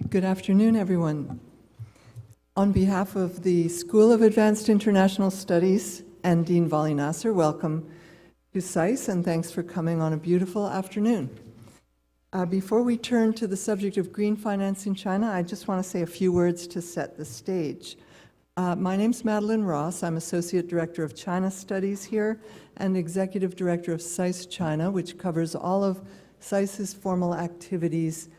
Good afternoon, everyone. On behalf of the School of Advanced International Studies and Dean Vali Nasser, welcome to SAIS, and thanks for coming on a beautiful afternoon. Before we turn to the subject of green finance in China, I just want to say a few words to set the stage. My name's Madeline Ross. I'm Associate Director of China Studies here and Executive Director of SAIS China, which covers all of SAIS's formal activities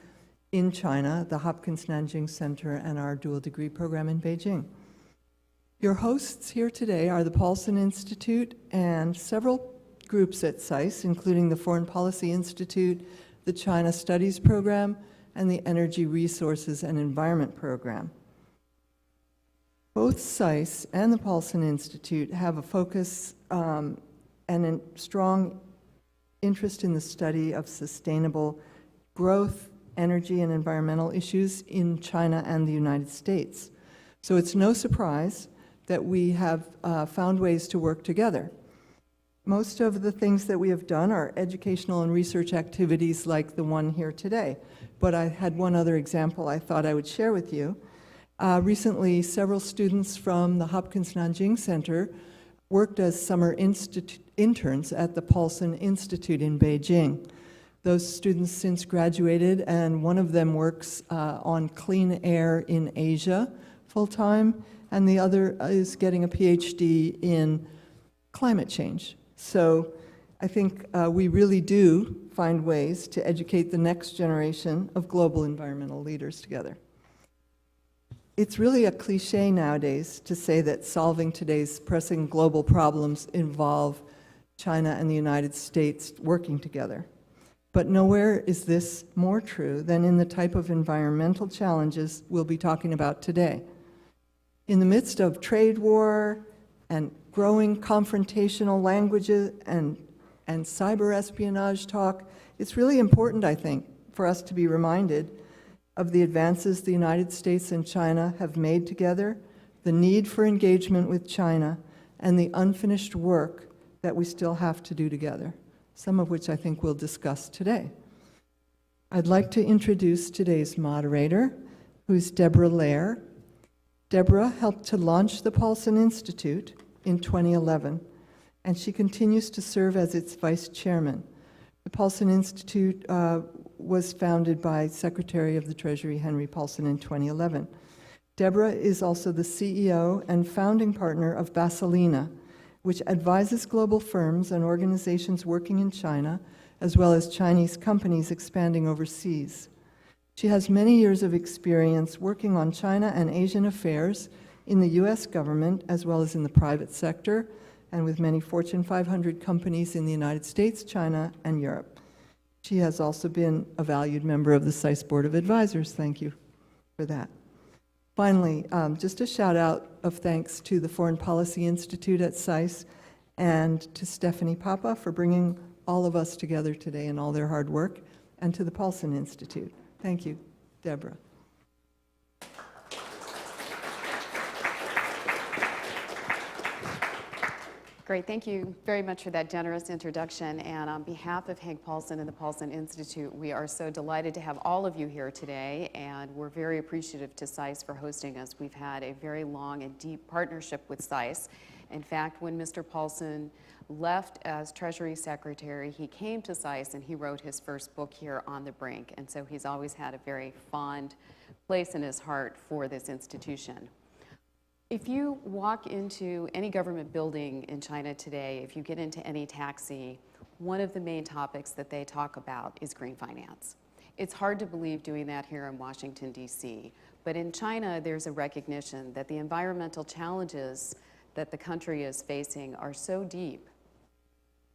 in China, the Hopkins Nanjing Center, and our dual degree program in Beijing. Your hosts here today are the Paulson Institute and several groups at SAIS, including the Foreign Policy Institute, the China Studies Program, and the Energy Resources and Environment Program. Both SAIS and the Paulson Institute have a focus and a strong interest in the study of sustainable growth, energy, and environmental issues in China and the United States. So it's no surprise that we have found ways to work together. Most of the things that we have done are educational and research activities like the one here today. But I had one other example I thought I would share with you. Recently, several students from the Hopkins Nanjing Center worked as summer interns at the Paulson Institute in Beijing. Those students since graduated, and one of them works on clean air in Asia full-time, and the other is getting a PhD in climate change. So I think we really do find ways to educate the next generation of global environmental leaders together. It's really a cliche nowadays to say that solving today's pressing global problems involve China and the United States working together. But nowhere is this more true than in the type of environmental challenges we'll be talking about today. In the midst of trade war and growing confrontational languages and cyber espionage talk, it's really important, I think, for us to be reminded of the advances the United States and China have made together, the need for engagement with China, and the unfinished work that we still have to do together, some of which I think we'll discuss today. I'd like to introduce today's moderator, who's Deborah Lair. Deborah helped to launch the Paulson Institute in 2011, and she continues to serve as its vice chairman. The Paulson Institute was founded by Secretary of the Treasury Henry Paulson in 2011. Deborah is also the CEO and founding partner of Basilina, which advises global firms and organizations working in China, as well as Chinese companies expanding overseas. She has many years of experience working on China and Asian affairs in the U.S. government, as well as in the private sector, and with many Fortune 500 companies in the United States, China, and Europe. She has also been a valued member of the SAIS Board of Advisors. Thank you for that. Finally, just a shout out of thanks to the Foreign Policy Institute at SAIS and to Stephanie Papa for bringing all of us together today and all their hard work, and to the Paulson Institute. Thank you, Deborah. Great, thank you very much for that generous introduction. And on behalf of Hank Paulson and the Paulson Institute, we are so delighted to have all of you here today, and we're very appreciative to SAIS for hosting us. We've had a very long and deep partnership with SAIS. In fact, when Mr. Paulson left as Treasury Secretary, he came to SAIS and he wrote his first book here, On the Brink, and so he's always had a very fond place in his heart for this institution. If you walk into any government building in China today, if you get into any taxi, one of the main topics that they talk about is green finance. It's hard to believe doing that here in Washington, D.C., but in China, there's a recognition that the environmental challenges that the country is facing are so deep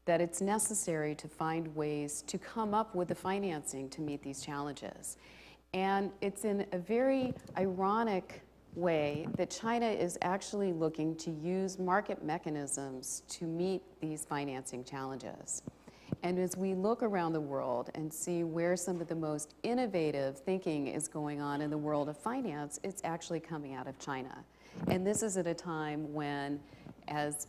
that it's necessary to find ways to come up with the financing to meet these challenges. And it's in a very ironic way that China is actually looking to use market mechanisms to meet these financing challenges. And as we look around the world and see where some of the most innovative thinking is going on in the world of finance, it's actually coming out of China. And this is at a time when, as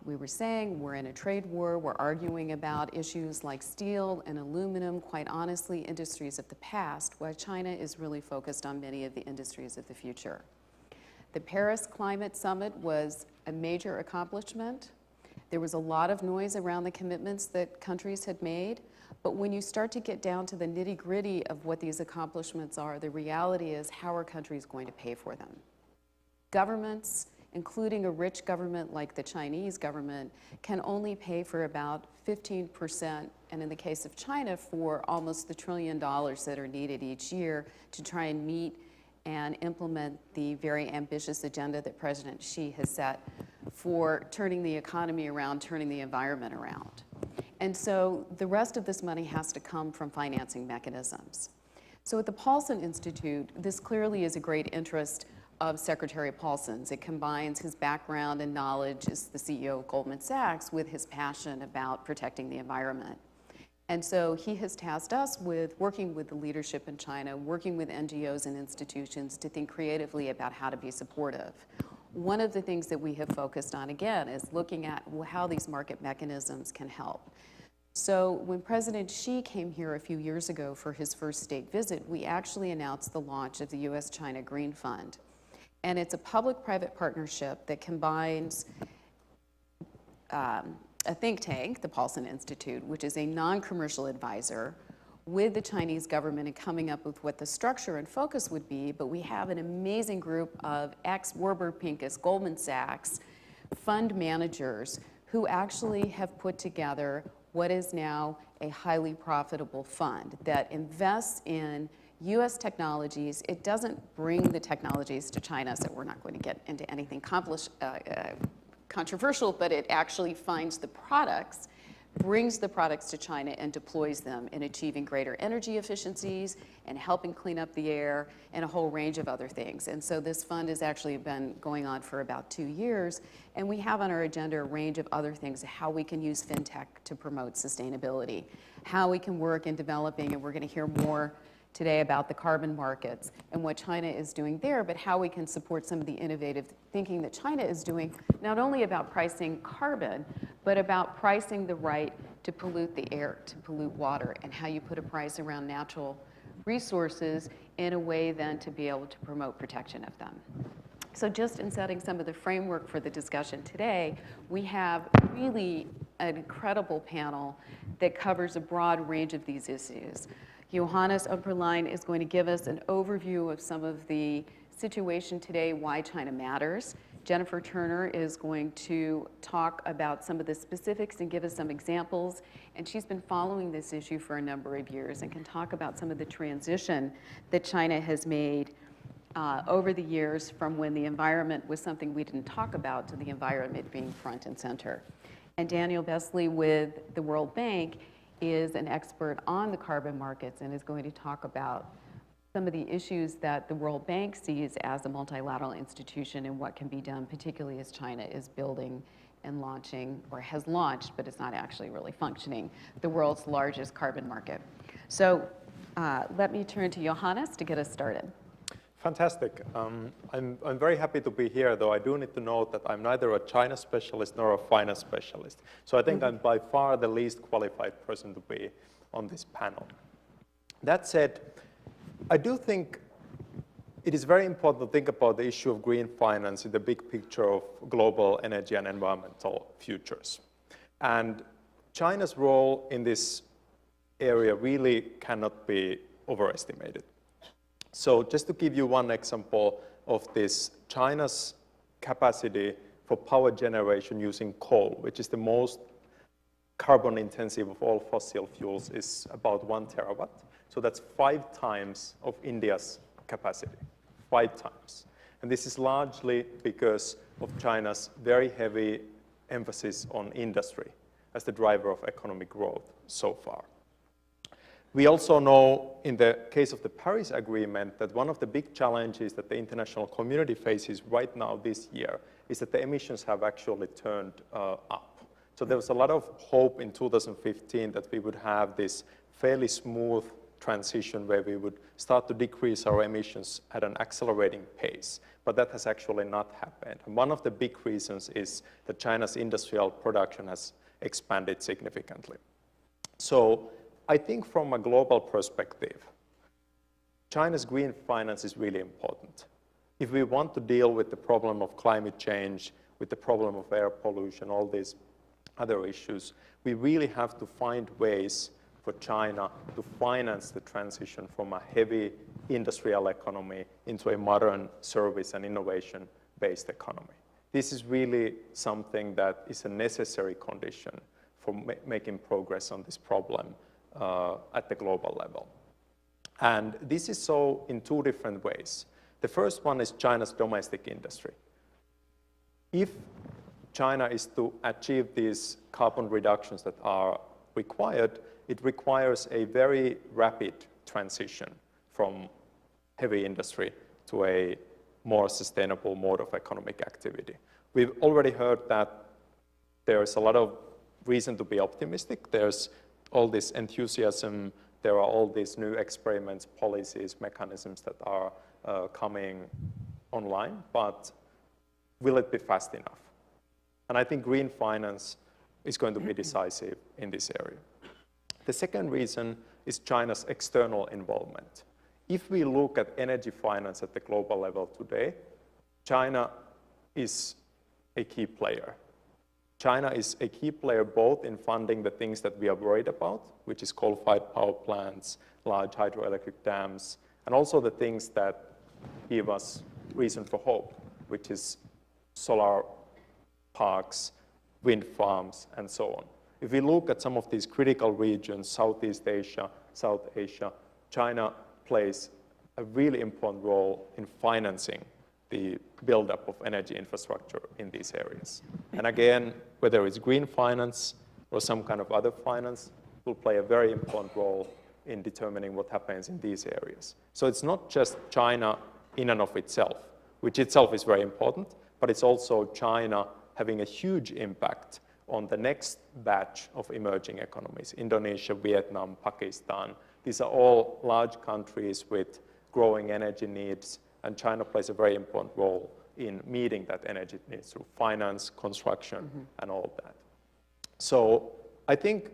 We were saying we're in a trade war, we're arguing about issues like steel and aluminum, quite honestly, industries of the past, while China is really focused on many of the industries of the future. The Paris Climate Summit was a major accomplishment. There was a lot of noise around the commitments that countries had made, but when you start to get down to the nitty-gritty of what these accomplishments are, the reality is how are countries going to pay for them? Governments, including a rich government like the Chinese government, can only pay for about 15%, and in the case of China, for almost the $1 trillion that are needed each year to try and meet and implement the very ambitious agenda that President Xi has set for turning the economy around, turning the environment around. And so the rest of this money has to come from financing mechanisms. So at the Paulson Institute, this clearly is a great interest of Secretary Paulson's. It combines his background and knowledge as the CEO of Goldman Sachs with his passion about protecting the environment. And so he has tasked us with working with the leadership in China, working with NGOs and institutions to think creatively about how to be supportive. One of the things that we have focused on, again, is looking at how these market mechanisms can help. So when President Xi came here a few years ago for his first state visit, we actually announced the launch of the U.S.-China Green Fund. And it's a public-private partnership that combines a think tank, the Paulson Institute, which is a non-commercial advisor, with the Chinese government in coming up with what the structure and focus would be, but we have an amazing group of ex-Warburg Pincus, Goldman Sachs, fund managers who actually have put together what is now a highly profitable fund that invests in U.S. technologies. It doesn't bring the technologies to China, so we're not going to get into anything controversial, but it actually finds the products, brings the products to China and deploys them in achieving greater energy efficiencies and helping clean up the air and a whole range of other things. And so this fund has actually been going on for about 2 years, and we have on our agenda a range of other things, how we can use fintech to promote sustainability, how we can work in developing, and we're going to hear more today about the carbon markets and what China is doing there, but how we can support some of the innovative thinking that China is doing, not only about pricing carbon, but about pricing the right to pollute the air, to pollute water, and how you put a price around natural resources in a way then to be able to promote protection of them. So just in setting some of the framework for the discussion today, we have really an incredible panel that covers a broad range of these issues. Johannes Umperlein is going to give us an overview of some of the situation today, why China matters. Jennifer Turner is going to talk about some of the specifics and give us some examples. And she's been following this issue for a number of years and can talk about some of the transition that China has made over the years from when the environment was something we didn't talk about to the environment being front and center. And Daniel Besley with the World Bank is an expert on the carbon markets and is going to talk about some of the issues that the World Bank sees as a multilateral institution and what can be done, particularly as China is building and launching, or has launched, but it's not actually really functioning, the world's largest carbon market. So let me turn to Johannes to get us started. Fantastic. I'm very happy to be here, though I do need to note that I'm neither a China specialist nor a finance specialist. So I think I'm by far the least qualified person to be on this panel. That said, I do think it is very important to think about the issue of green finance in the big picture of global energy and environmental futures. And China's role in this area really cannot be overestimated. So just to give you one example of this, China's capacity for power generation using coal, which is the most carbon intensive of all fossil fuels, is about 1 terawatt. So that's 5 times of India's capacity, 5 times. And this is largely because of China's very heavy emphasis on industry as the driver of economic growth so far. We also know, in the case of the Paris Agreement, that one of the big challenges that the international community faces right now this year is that the emissions have actually turned up. So there was a lot of hope in 2015 that we would have this fairly smooth transition where we would start to decrease our emissions at an accelerating pace. But that has actually not happened. And one of the big reasons is that China's industrial production has expanded significantly. So I think from a global perspective, China's green finance is really important. If we want to deal with the problem of climate change, with the problem of air pollution, all these other issues, we really have to find ways for China to finance the transition from a heavy industrial economy into a modern service and innovation-based economy. This is really something that is a necessary condition for making progress on this problem at the global level. And this is so in two different ways. The first one is China's domestic industry. If China is to achieve these carbon reductions that are required, it requires a very rapid transition from heavy industry to a more sustainable mode of economic activity. We've already heard that there is a lot of reason to be optimistic. There's all this enthusiasm. There are all these new experiments, policies, mechanisms that are coming online, but will it be fast enough? And I think green finance is going to be decisive in this area. The second reason is China's external involvement. If we look at energy finance at the global level today, China is a key player. China is a key player both in funding the things that we are worried about, which is coal-fired power plants, large hydroelectric dams, and also the things that give us reason for hope, which is solar parks, wind farms, and so on. If we look at some of these critical regions, Southeast Asia, South Asia, China plays a really important role in financing the buildup of energy infrastructure in these areas. And again, whether it's green finance or some kind of other finance, will play a very important role in determining what happens in these areas. So it's not just China in and of itself, which itself is very important, but it's also China having a huge impact on the next batch of emerging economies, Indonesia, Vietnam, Pakistan. These are all large countries with growing energy needs, and China plays a very important role in meeting that energy needs through finance, construction, and all of that. So I think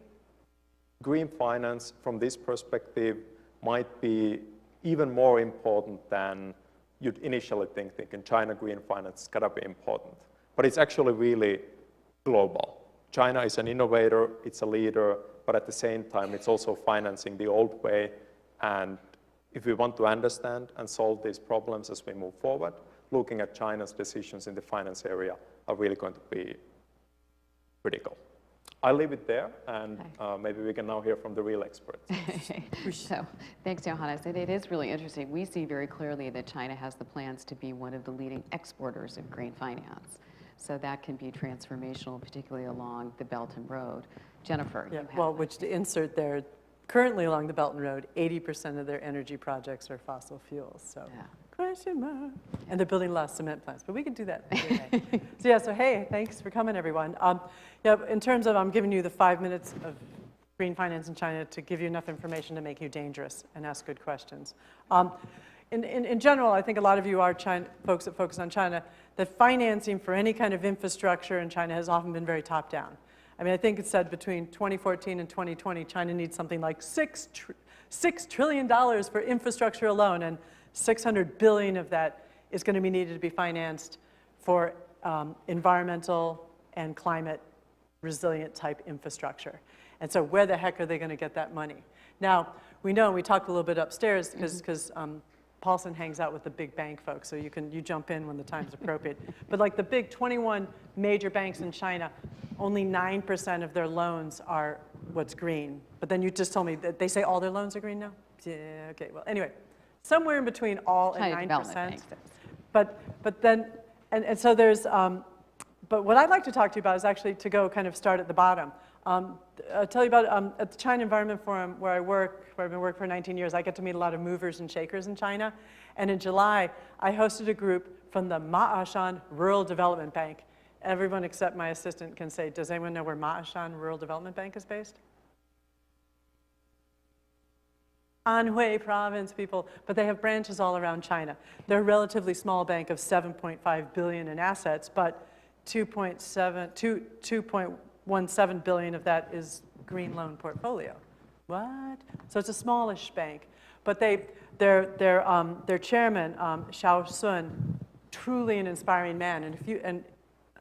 green finance from this perspective might be even more important than you'd initially think. In China, green finance has got to be important. But it's actually really global. China is an innovator, it's a leader, but at the same time, it's also financing the old way. And if we want to understand and solve these problems as we move forward, looking at China's decisions in the finance area are really going to be critical. I'll leave it there, and maybe we can now hear from the real experts. So, thanks, Johannes. And it is really interesting. We see very clearly that China has the plans to be one of the leading exporters of green finance. So that can be transformational, particularly along the Belt and Road. Jennifer. Yeah, well, which to insert there, currently along the Belt and Road, 80% of their energy projects are fossil fuels. So, question mark. And they're building a lot of cement plants, but we can do that another day. So hey, thanks for coming, everyone. Yeah, in terms of, I'm giving you the 5 minutes of green finance in China to give you enough information to make you dangerous and ask good questions. In general, I think a lot of you are folks that focus on China, that financing for any kind of infrastructure in China has often been very top-down. I mean, I think it's said between 2014 and 2020, China needs something like $6 trillion for infrastructure alone, and 600 billion of that is going to be needed to be financed for environmental and climate resilient type infrastructure. And so where the heck are they going to get that money? Now, we know, and we talked a little bit upstairs, because Paulson hangs out with the big bank folks, so you jump in when the time's appropriate. But like the big 21 major banks in China, only 9% of their loans are what's green. But then you just told me that they say all their loans are green now? Yeah, okay, well, anyway, somewhere in between all and 9%. But then, and so there's, but what I'd like to talk to you about is actually to go kind of start at the bottom. I'll tell you about at the China Environment Forum where I work, where I've been working for 19 years, I get to meet a lot of movers and shakers in China. And in July, I hosted a group from the Shan Rural Development Bank. Everyone except my assistant can say, does anyone know where Shan Rural Development Bank is based? Anhui province people, but they have branches all around China. They're a relatively small bank of 7.5 billion in assets, but 2.17 billion of that is green loan portfolio. What? So it's a smallish bank, but their chairman, Xiao Sun, truly an inspiring man. And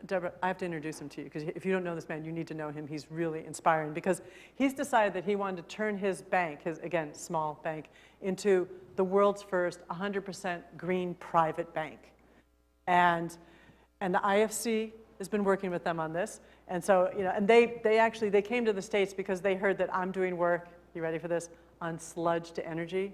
Deborah, I have to introduce him to you, because if you don't know this man, you need to know him. He's really inspiring, because he's decided that he wanted to turn his bank, his, again, small bank, into the world's first 100% green private bank. And the IFC has been working with them on this. And so, you know, and they came to the States because they heard that I'm doing work, you ready for this, on sludge to energy,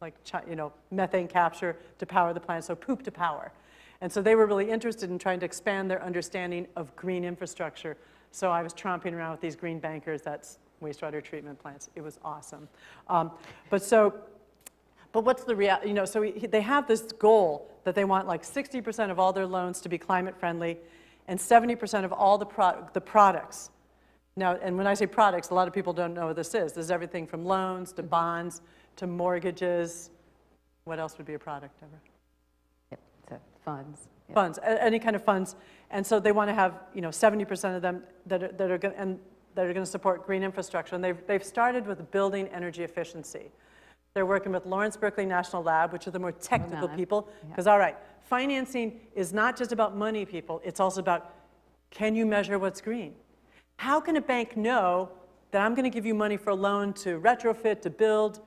like, you know, methane capture to power the plant, so poop to power. And so they were really interested in trying to expand their understanding of green infrastructure. So I was tromping around with these green bankers, that's wastewater treatment plants. It was awesome. But what's the reality? You know, so they have this goal that they want like 60% of all their loans to be climate friendly and 70% of all the products. Now, and when I say products, a lot of people don't know what this is. There's everything from loans to bonds to mortgages. What else would be a product, Deborah? Funds. Yep. Funds, any kind of funds. And so they want to have, you know, 70% of them that are going to support green infrastructure. And they've started with building energy efficiency. They're working with Lawrence Berkeley National Lab, which are the more technical people. Because, all right, financing is not just about money, people. It's also about, can you measure what's green? How can a bank know that I'm going to give you money for a loan to retrofit, to build,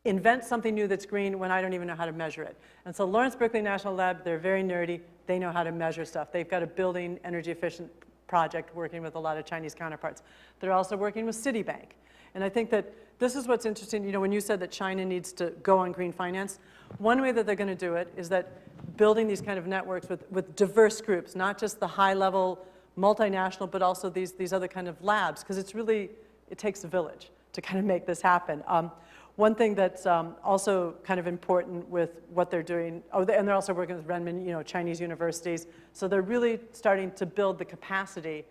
invent something new that's green when I don't even know how to measure it? And so Lawrence Berkeley National Lab, they're very nerdy. They know how to measure stuff. They've got a building energy efficient project working with a lot of Chinese counterparts. They're also working with Citibank. And I think that this is what's interesting. You know, when you said that China needs to go on green finance, one way that they're going to do it is that building these kind of networks with diverse groups, not just the high-level multinational, but also these other kind of labs, because it's really, it takes a village to kind of make this happen. One thing that's also kind of important with what they're doing, and they're also working with Renmin, you know, Chinese universities. So they're really starting to build the capacity,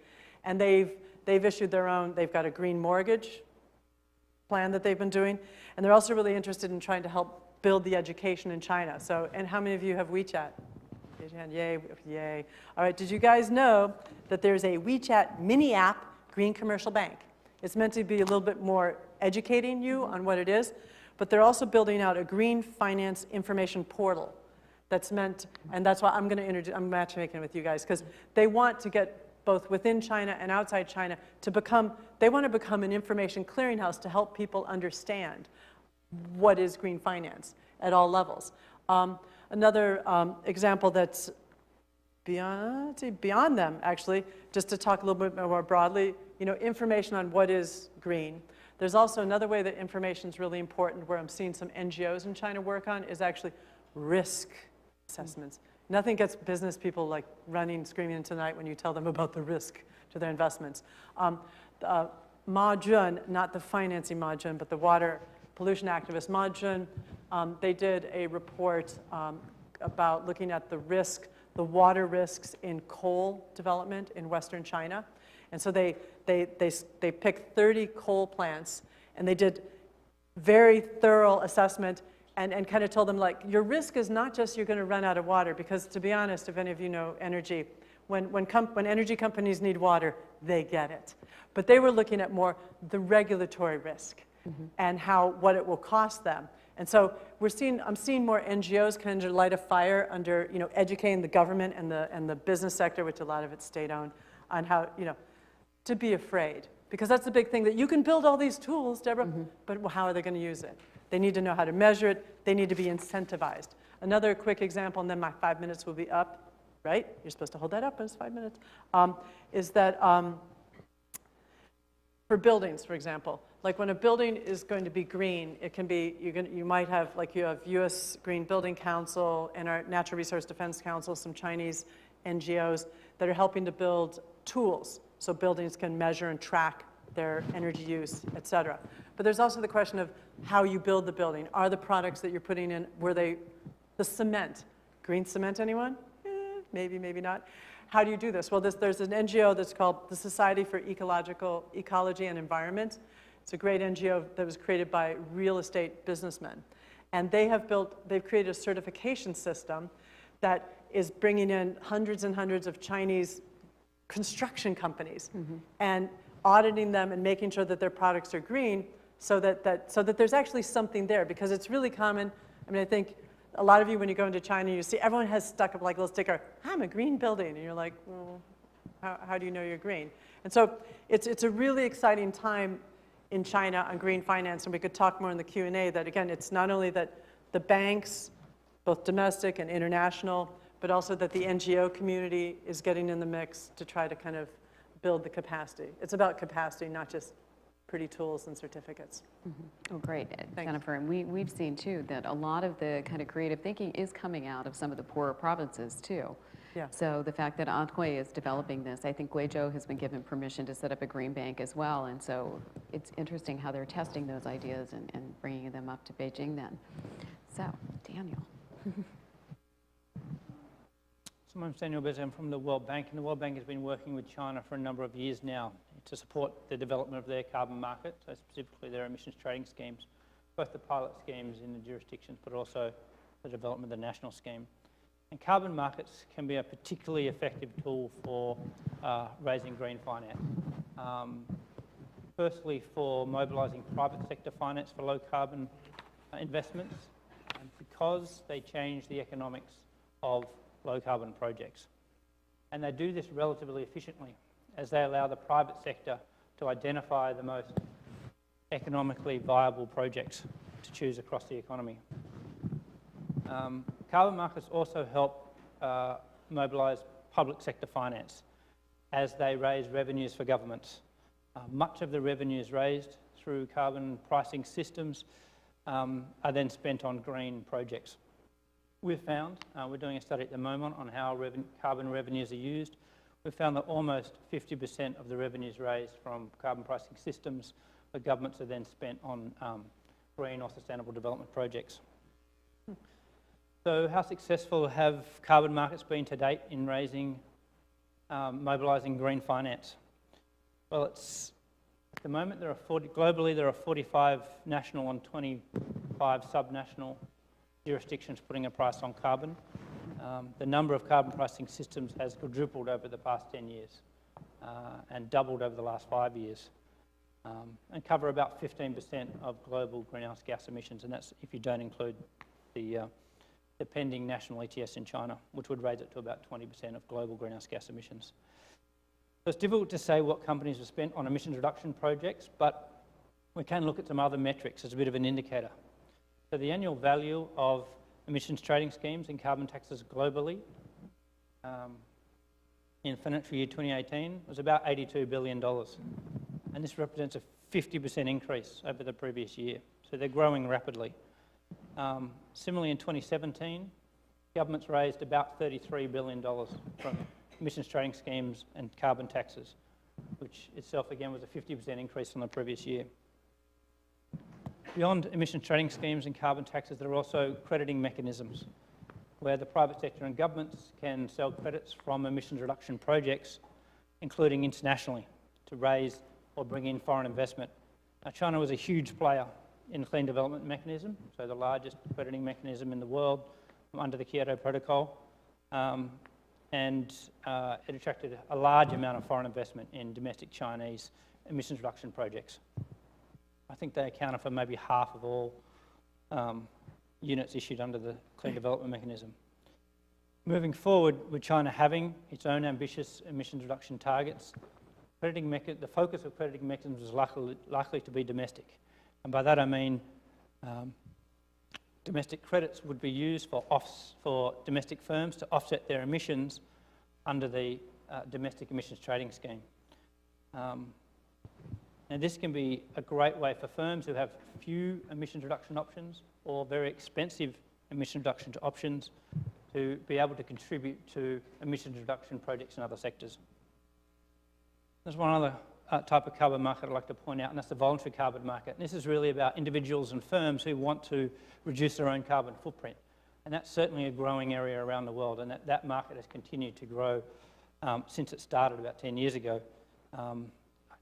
and they've issued their own. They've got a green mortgage plan that they've been doing, and they're also really interested in trying to help build the education in China. So, and how many of you have WeChat? Raise your hand. Yay, yay. All right. Did you guys know that there's a WeChat mini app, Green Commercial Bank? It's meant to be a little bit more educating you on what it is, but they're also building out a green finance information portal that's meant, and that's why I'm going to introduce, I'm matchmaking with you guys, because they want to get both within China and outside China to become, they want to become an information clearinghouse to help people understand what is green finance at all levels. Another example that's beyond them, actually, just to talk a little bit more broadly, you know, information on what is green. There's also another way that information is really important, where I'm seeing some NGOs in China work on, is actually risk assessments. Nothing gets business people like running, screaming into the night when you tell them about the risk to their investments. Ma Jun, not the financing Ma Jun, but the water pollution activist Ma Jun, they did a report about looking at the water risks in coal development in Western China. And so they picked 30 coal plants, and they did very thorough assessment and kind of told them, like, your risk is not just you're going to run out of water, because to be honest, if any of you know energy, when energy companies need water, they get it. But they were looking at more the regulatory risk and what it will cost them. And so I'm seeing more NGOs kind of light a fire under, you know, educating the government and the business sector, which a lot of it's state-owned, on how, you know, to be afraid. Because that's the big thing, that you can build all these tools, Deborah, but how are they going to use it? They need to know how to measure it. They need to be incentivized. Another quick example, and then my 5 minutes will be up, right? You're supposed to hold that up, and it's 5 minutes. Is that for buildings, for example, like when a building is going to be green, it can be, you might have, like you have U.S. Green Building Council and our Natural Resource Defense Council, some Chinese NGOs that are helping to build tools so buildings can measure and track their energy use, et cetera. But there's also the question of how you build the building. Are the products that you're putting in, the cement, green cement, anyone? Maybe, maybe not. How do you do this? Well, there's an NGO that's called the Society for Ecology and Environment. It's a great NGO that was created by real estate businessmen. And they've created a certification system that is bringing in hundreds and hundreds of Chinese construction companies and auditing them and making sure that their products are green so that there's actually something there, because it's really common. I mean, I think a lot of you, when you go into China, you see everyone has stuck up like a little sticker, I'm a green building. And you're like, well, how do you know you're green? And so it's a really exciting time in China on green finance, and we could talk more in the Q&A that, again, it's not only that the banks, both domestic and international, but also that the NGO community is getting in the mix to try to kind of build the capacity. It's about capacity, not just pretty tools and certificates. Oh, great, Jennifer. And we've seen, too, that a lot of the kind of creative thinking is coming out of some of the poorer provinces, too. Yeah. So the fact that Anhui is developing this, I think Guizhou has been given permission to set up a green bank as well. And so it's interesting how they're testing those ideas and bringing them up to Beijing then. So, Daniel. So I'm Daniel Bez. I'm from the World Bank, and the World Bank has been working with China for a number of years now to support the development of their carbon market, so specifically their emissions trading schemes, both the pilot schemes in the jurisdictions, but also the development of the national scheme. And carbon markets can be a particularly effective tool for raising green finance. Firstly, for mobilising private sector finance for low carbon investments, because they change the economics of low carbon projects. And they do this relatively efficiently, as they allow the private sector to identify the most economically viable projects to choose across the economy. Carbon markets also help mobilise public sector finance as they raise revenues for governments. Much of the revenues raised through carbon pricing systems are then spent on green projects. We've found, we're doing a study at the moment on how carbon revenues are used. We've found that almost 50% of the revenues raised from carbon pricing systems for governments are then spent on green or sustainable development projects. So how successful have carbon markets been to date in raising, mobilising green finance? Well, at the moment globally there are 45 national and 25 subnational jurisdictions putting a price on carbon. The number of carbon pricing systems has quadrupled over the past 10 years and doubled over the last 5 years, and cover about 15% of global greenhouse gas emissions, and that's if you don't include the pending national ETS in China, which would raise it to about 20% of global greenhouse gas emissions. So it's difficult to say what companies have spent on emissions reduction projects, but we can look at some other metrics as a bit of an indicator. So the annual value of emissions trading schemes and carbon taxes globally in financial year 2018 was about $82 billion. And this represents a 50% increase over the previous year. So they're growing rapidly. Similarly, in 2017, governments raised about $33 billion from emissions trading schemes and carbon taxes, which itself again was a 50% increase from the previous year. Beyond emissions trading schemes and carbon taxes, there are also crediting mechanisms where the private sector and governments can sell credits from emissions reduction projects, including internationally, to raise or bring in foreign investment. Now, China was a huge player in the Clean Development Mechanism, so the largest crediting mechanism in the world under the Kyoto Protocol, and it attracted a large amount of foreign investment in domestic Chinese emissions reduction projects. I think they accounted for maybe half of all units issued under the Clean Development Mechanism. Moving forward, with China having its own ambitious emissions reduction targets, the focus of crediting mechanisms is likely to be domestic. And by that I mean domestic credits would be used for domestic firms to offset their emissions under the domestic emissions trading scheme. Now this can be a great way for firms who have few emissions reduction options or very expensive emission reduction options to be able to contribute to emissions reduction projects in other sectors. There's one other type of carbon market I'd like to point out, and that's the voluntary carbon market. And this is really about individuals and firms who want to reduce their own carbon footprint. And that's certainly a growing area around the world, and that market has continued to grow since it started about 10 years ago. I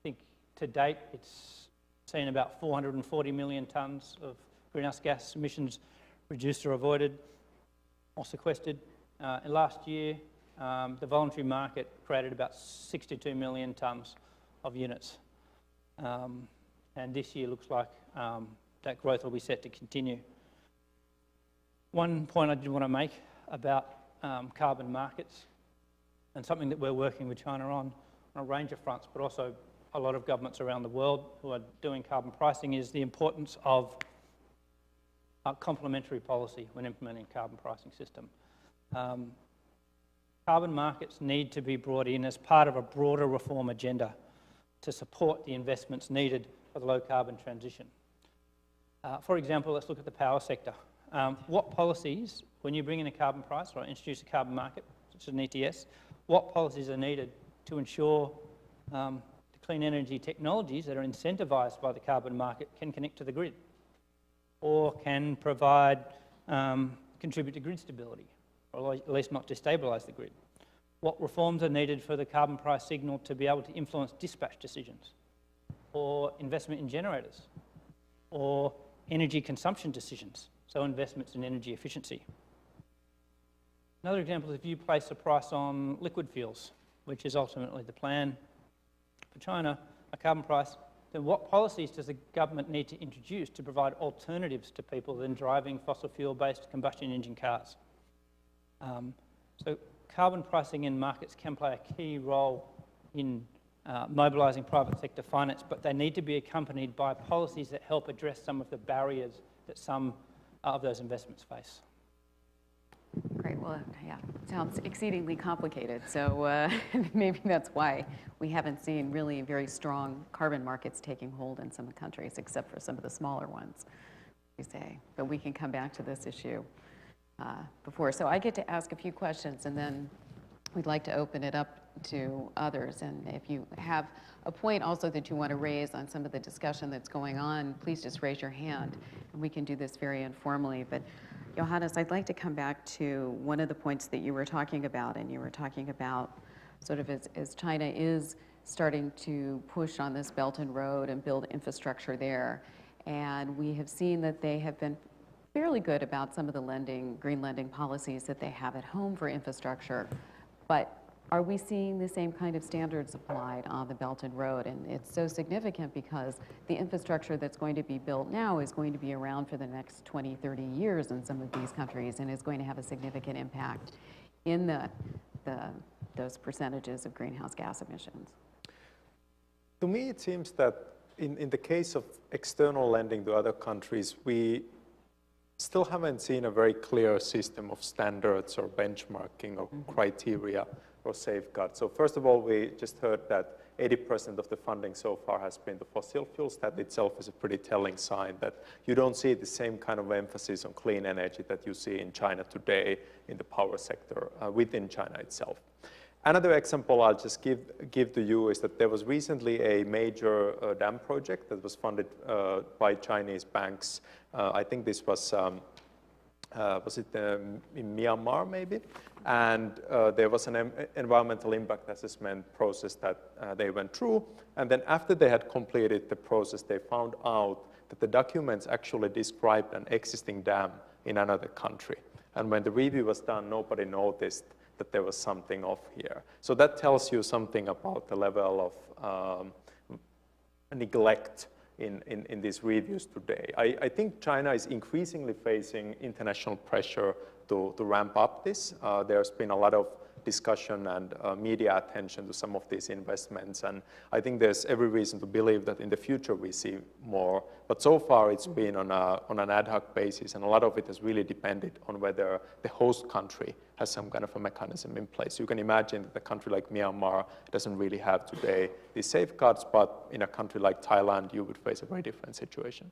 think to date it's seen about 440 million tonnes of greenhouse gas emissions reduced or avoided or sequestered. Last year, the voluntary market created about 62 million tonnes of units. And this year looks like that growth will be set to continue. One point I did want to make about carbon markets, and something that we're working with China on a range of fronts, but also a lot of governments around the world who are doing carbon pricing, is the importance of complementary policy when implementing a carbon pricing system. Carbon markets need to be brought in as part of a broader reform agenda to support the investments needed for the low carbon transition. For example, let's look at the power sector. What policies, when you bring in a carbon price or introduce a carbon market, such as an ETS, what policies are needed to ensure the clean energy technologies that are incentivised by the carbon market can connect to the grid, or can provide, contribute to grid stability, or at least not destabilise the grid? What reforms are needed for the carbon price signal to be able to influence dispatch decisions, or investment in generators, or energy consumption decisions, so investments in energy efficiency? Another example is if you place a price on liquid fuels, which is ultimately the plan for China, a carbon price, then what policies does the government need to introduce to provide alternatives to people than driving fossil fuel-based combustion engine cars? So carbon pricing in markets can play a key role in mobilising private sector finance, but they need to be accompanied by policies that help address some of the barriers that some of those investments face. Great. Well, yeah, sounds exceedingly complicated. So maybe that's why we haven't seen really very strong carbon markets taking hold in some countries, except for some of the smaller ones, we say. But we can come back to this issue before. So I get to ask a few questions, and then we'd like to open it up to others. And if you have a point also that you want to raise on some of the discussion that's going on, please just raise your hand, and we can do this very informally. But Johannes, I'd like to come back to one of the points that you were talking about, and you were talking about sort of as China is starting to push on this Belt and Road and build infrastructure there. And we have seen that they have been fairly good about some of the lending, green lending policies that they have at home for infrastructure. But are we seeing the same kind of standards applied on the Belt and Road? And it's so significant because the infrastructure that's going to be built now is going to be around for the next 20, 30 years in some of these countries, and is going to have a significant impact in those percentages of greenhouse gas emissions. To me, it seems that in the case of external lending to other countries, we still haven't seen a very clear system of standards or benchmarking or criteria or safeguards. So first of all, we just heard that 80% of the funding so far has been the fossil fuels. That itself is a pretty telling sign that you don't see the same kind of emphasis on clean energy that you see in China today in the power sector within China itself. Another example I'll just give to you is that there was recently a major dam project that was funded by Chinese banks. I think this was it in Myanmar maybe? And there was an environmental impact assessment process that they went through. And then after they had completed the process, they found out that the documents actually described an existing dam in another country. And when the review was done, nobody noticed that there was something off here. So that tells you something about the level of neglect in these reviews today. I think China is increasingly facing international pressure to ramp up this. There's been a lot of discussion and media attention to some of these investments, and I think there's every reason to believe that in the future we see more. But so far it's been on an ad hoc basis, and a lot of it has really depended on whether the host country has some kind of a mechanism in place. You can imagine that a country like Myanmar doesn't really have today these safeguards, but in a country like Thailand, you would face a very different situation.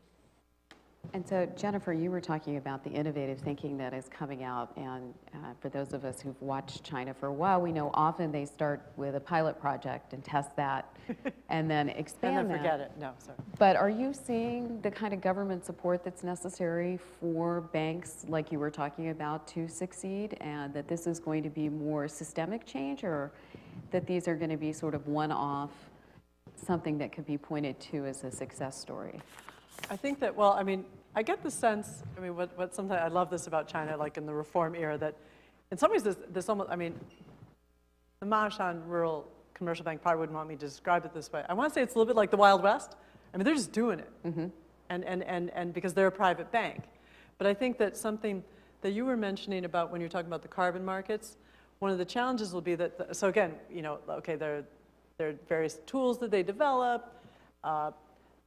And so, Jennifer, you were talking about the innovative thinking that is coming out, and for those of us who've watched China for a while, we know often they start with a pilot project and test that, and then expand And then that. forget it. No, sorry. But are you seeing the kind of government support that's necessary for banks, like you were talking about, to succeed, and that this is going to be more systemic change, or that these are going to be sort of one-off something that could be pointed to as a success story? I think that, well, I mean, I get the sense, I mean, what sometimes, I love this about China, like in the reform era, that in some ways this almost, I mean, the Shan Rural Commercial Bank probably wouldn't want me to describe it this way. I want to say it's a little bit like the Wild West. I mean, they're just doing it. And because they're a private bank. But I think that something that you were mentioning about when you're talking about the carbon markets, one of the challenges will be that, so again, you know, okay, there are various tools that they develop,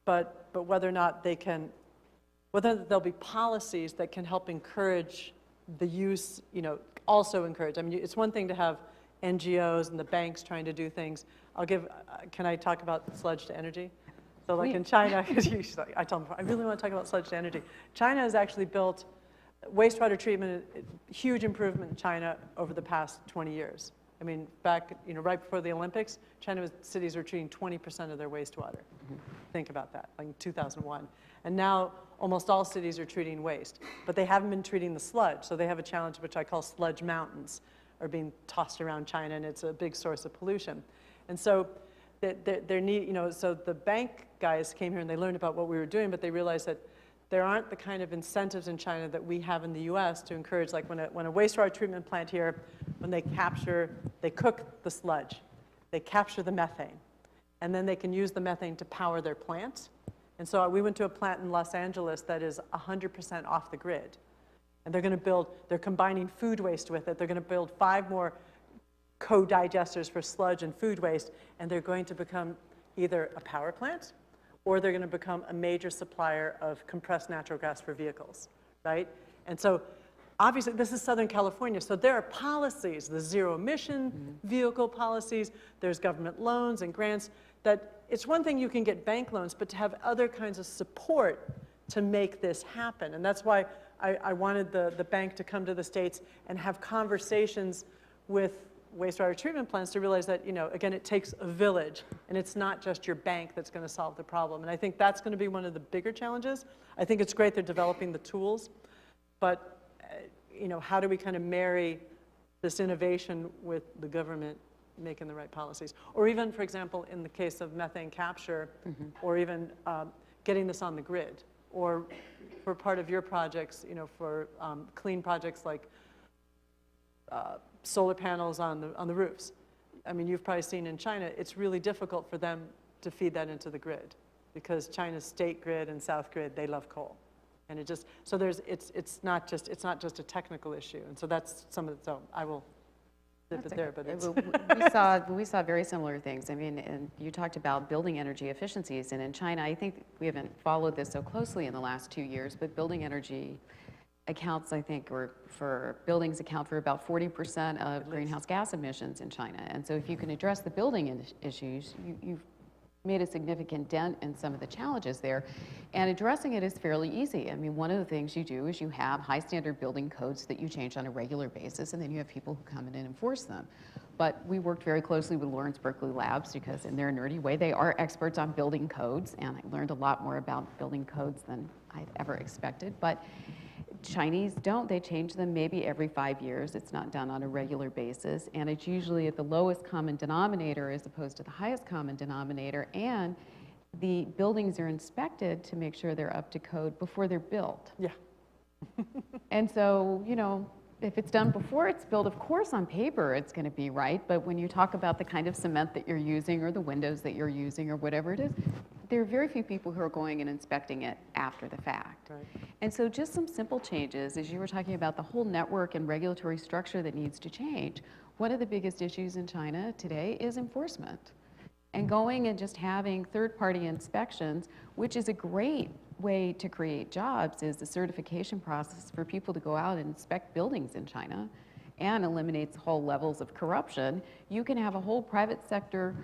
but whether or not they can, whether there'll be policies that can help encourage the use, you know, also encourage. I mean, it's one thing to have NGOs and the banks trying to do things. I'll give, can I talk about sludge to energy? So like in China, I tell them, I really want to talk about sludge to energy. China has actually built wastewater treatment, huge improvement in China over the past 20 years. I mean, back, you know, right before the Olympics, cities were treating 20% of their wastewater. Think about that, like in 2001. And now almost all cities are treating waste, but they haven't been treating the sludge. So they have a challenge which I call sludge mountains are being tossed around China, and it's a big source of pollution. And so there need, you know, so the bank guys came here and they learned about what we were doing, but they realized that there aren't the kind of incentives in China that we have in the US to encourage, like when a wastewater treatment plant here, when they cook the sludge, they capture the methane, and then they can use the methane to power their plant. And so we went to a plant in Los Angeles that is 100% off the grid. And they're combining food waste with it. They're going to build 5 more co-digesters for sludge and food waste, and they're going to become either a power plant or they're going to become a major supplier of compressed natural gas for vehicles, right? And so obviously this is Southern California, so there are policies, the zero emission vehicle policies, there's government loans and grants, that it's one thing you can get bank loans, but to have other kinds of support to make this happen. And that's why I wanted the bank to come to the States and have conversations with wastewater treatment plants to realize that, you know, again, it takes a village, and it's not just your bank that's going to solve the problem. And I think that's going to be one of the bigger challenges. I think it's great they're developing the tools, but, you know, how do we kind of marry this innovation with the government making the right policies? Or even, for example, in the case of methane capture, or even getting this on the grid, or for part of your projects, you know, for clean projects like solar panels on the roofs. I mean, you've probably seen in China, it's really difficult for them to feed that into the grid because China's state grid and south grid, they love coal. And it just, so it's not just a technical issue. And so that's some of the, so I will zip it there, but it's. We saw very similar things. I mean, and you talked about building energy efficiencies, and in China, I think we haven't followed this so closely in the last 2 years, but building energy accounts, I think, or for buildings account for about 40% of greenhouse gas emissions in China. And so if you can address the building issues, you've made a significant dent in some of the challenges there. And addressing it is fairly easy. I mean, one of the things you do is you have high standard building codes that you change on a regular basis, and then you have people who come in and enforce them. But we worked very closely with Lawrence Berkeley Labs because in their nerdy way, they are experts on building codes, and I learned a lot more about building codes than I'd ever expected. But Chinese don't. They change them maybe every 5 years. It's not done on a regular basis. And it's usually at the lowest common denominator as opposed to the highest common denominator. And the buildings are inspected to make sure they're up to code before they're built. Yeah. And so, you know, if it's done before it's built, of course on paper it's going to be right. But when you talk about the kind of cement that you're using or the windows that you're using or whatever it is, there are very few people who are going and inspecting it after the fact. Right. And so just some simple changes, as you were talking about the whole network and regulatory structure that needs to change. One of the biggest issues in China today is enforcement. And going and just having third-party inspections, which is a great way to create jobs, is the certification process for people to go out and inspect buildings in China and eliminates whole levels of corruption. You can have a whole private sector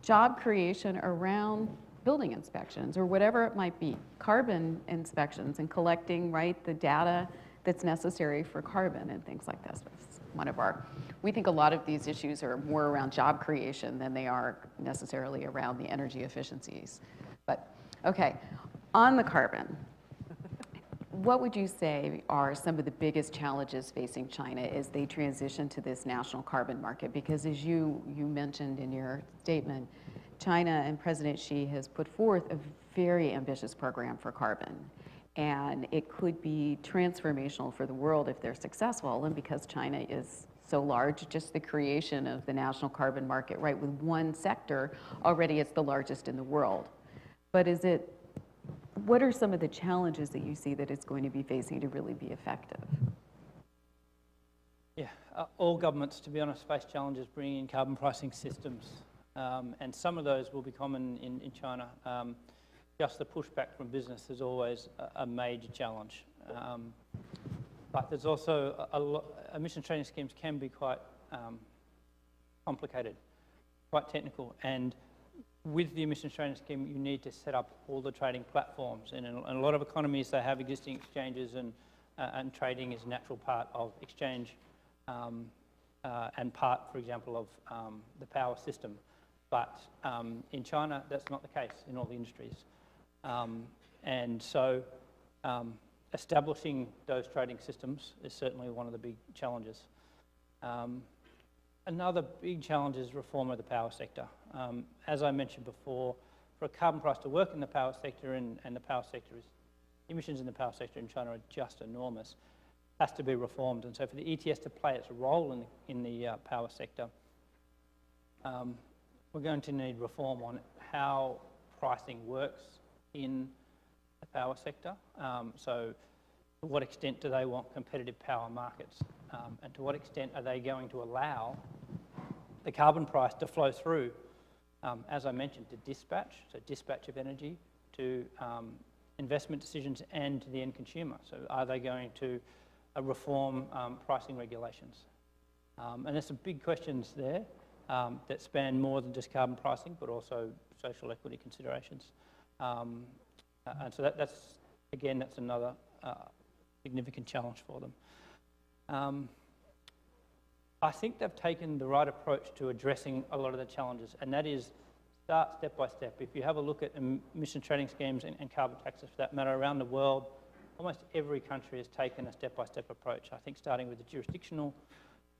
job creation around building inspections or whatever it might be, carbon inspections and collecting, right, the data that's necessary for carbon and things like this. That's one of we think a lot of these issues are more around job creation than they are necessarily around the energy efficiencies. But, okay, on the carbon, what would you say are some of the biggest challenges facing China as they transition to this national carbon market? Because as you mentioned in your statement, China and President Xi has put forth a very ambitious program for carbon. And it could be transformational for the world if they're successful. And because China is so large, just the creation of the national carbon market, right, with one sector, already it's the largest in the world. But what are some of the challenges that you see that it's going to be facing to really be effective? Yeah, all governments, to be honest, face challenges bringing in carbon pricing systems. And some of those will be common in China. Just the pushback from business is always a major challenge. But there's also emission trading schemes can be quite complicated, quite technical. And with the emission trading scheme, you need to set up all the trading platforms. And in a lot of economies, they have existing exchanges, and trading is a natural part of exchange and part, for example, of the power system. But in China, that's not the case in all the industries. And so establishing those trading systems is certainly one of the big challenges. Another big challenge is reform of the power sector. As I mentioned before, for a carbon price to work in the power sector, and the power sector emissions in the power sector in China are just enormous, has to be reformed. And so for the ETS to play its role in the power sector, we're going to need reform on how pricing works in the power sector. So to what extent do they want competitive power markets? And to what extent are they going to allow the carbon price to flow through, as I mentioned, to dispatch, so dispatch of energy, to investment decisions and to the end consumer? So are they going to reform pricing regulations? And there's some big questions there that span more than just carbon pricing, but also social equity considerations. And so that's another significant challenge for them. I think they've taken the right approach to addressing a lot of the challenges, and that is start step by step. If you have a look at emission trading schemes and carbon taxes, for that matter, around the world, almost every country has taken a step-by-step approach. I think starting with the jurisdictional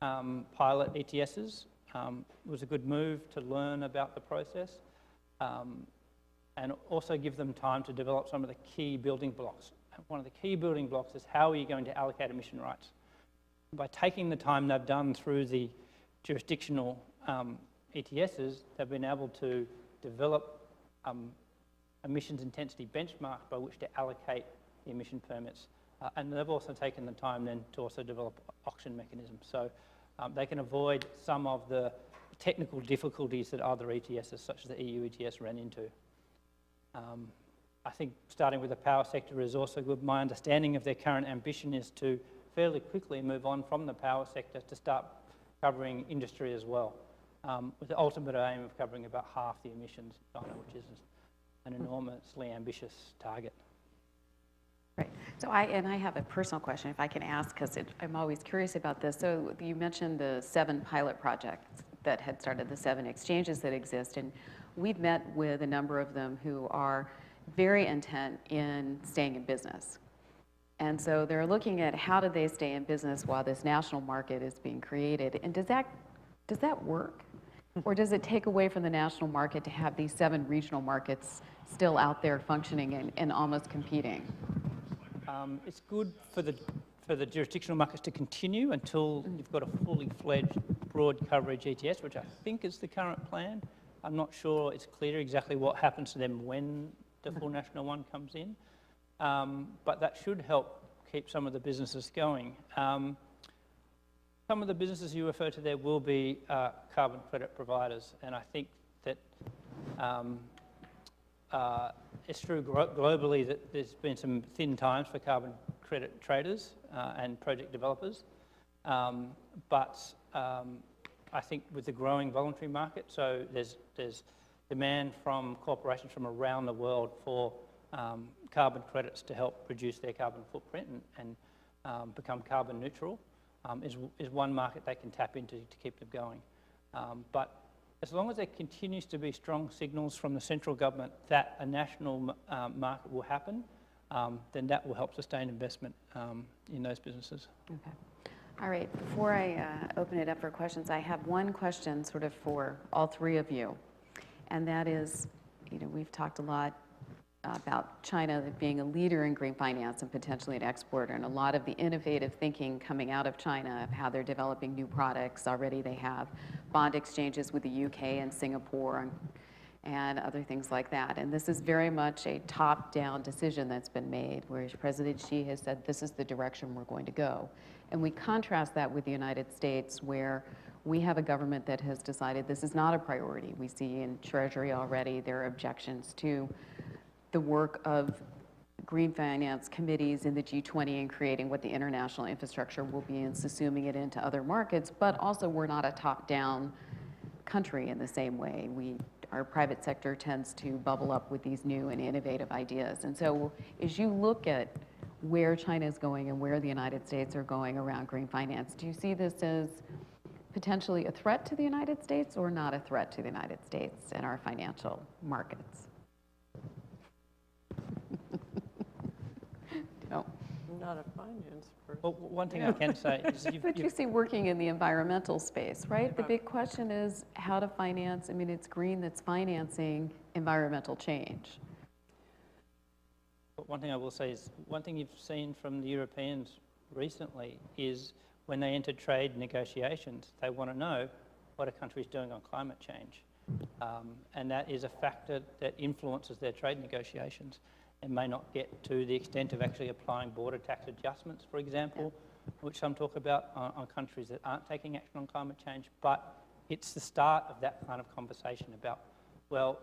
pilot ETSs was a good move to learn about the process, and also give them time to develop some of the key building blocks. One of the key building blocks is how are you going to allocate emission rights? By taking the time they've done through the jurisdictional ETSs, they've been able to develop emissions intensity benchmarks by which to allocate the emission permits. And they've also taken the time then to also develop auction mechanisms. So they can avoid some of the technical difficulties that other ETSs, such as the EU ETS, ran into. I think starting with the power sector is also good. My understanding of their current ambition is to fairly quickly move on from the power sector to start covering industry as well, with the ultimate aim of covering about half the emissions in China, which is an enormously ambitious target. Right. So I have a personal question, if I can ask, because I'm always curious about this. So you mentioned the 7 pilot projects that had started, the 7 exchanges that exist, and we've met with a number of them who are very intent in staying in business. And so they're looking at how do they stay in business while this national market is being created. And does that work? Or does it take away from the national market to have these 7 regional markets still out there functioning and almost competing? It's good for the jurisdictional markets to continue until you've got a fully fledged broad coverage ETS, which I think is the current plan. I'm not sure it's clear exactly what happens to them when the full national one comes in, but that should help keep some of the businesses going. Some of the businesses you refer to there will be carbon credit providers, and I think that it's true globally that there's been some thin times for carbon credit traders and project developers, but I think with the growing voluntary market, so there's demand from corporations from around the world for carbon credits to help reduce their carbon footprint and become carbon neutral, is one market they can tap into to keep them going. But as long as there continues to be strong signals from the central government that a national market will happen, then that will help sustain investment in those businesses. Okay. All right, before I open it up for questions, I have one question sort of for all 3 of you. and that is, we've talked a lot about China being a leader in green finance and potentially an exporter, and a lot of the innovative thinking coming out of China of how they're developing new products. Already they have bond exchanges with the UK and Singapore and other things like that. And this is very much a top-down decision that's been made, where President Xi has said this is the direction we're going to go. And we contrast that with the United States, where we have a government that has decided this is not a priority. We see in Treasury already there are objections to the work of green finance committees in the G20 and creating what the international infrastructure will be and assuming it into other markets, but also we're not a top-down country in the same way. Our private sector tends to bubble up with these new and innovative ideas. And so as you look at where China is going and where the United States are going around green finance, do you see this as potentially a threat to the United States or not a threat to the United States and our financial markets? No. Not a finance person. Well, one thing I can say is But you see working in the environmental space, right? The big question is how to finance, it's green that's financing environmental change. But one thing I will say is, one thing you've seen from the Europeans recently is when they enter trade negotiations, they want to know what a country is doing on climate change. And that is a factor that influences their trade negotiations and may not get to the extent of actually applying border tax adjustments, for example, which some talk about on countries that aren't taking action on climate change. But it's the start of that kind of conversation about, well,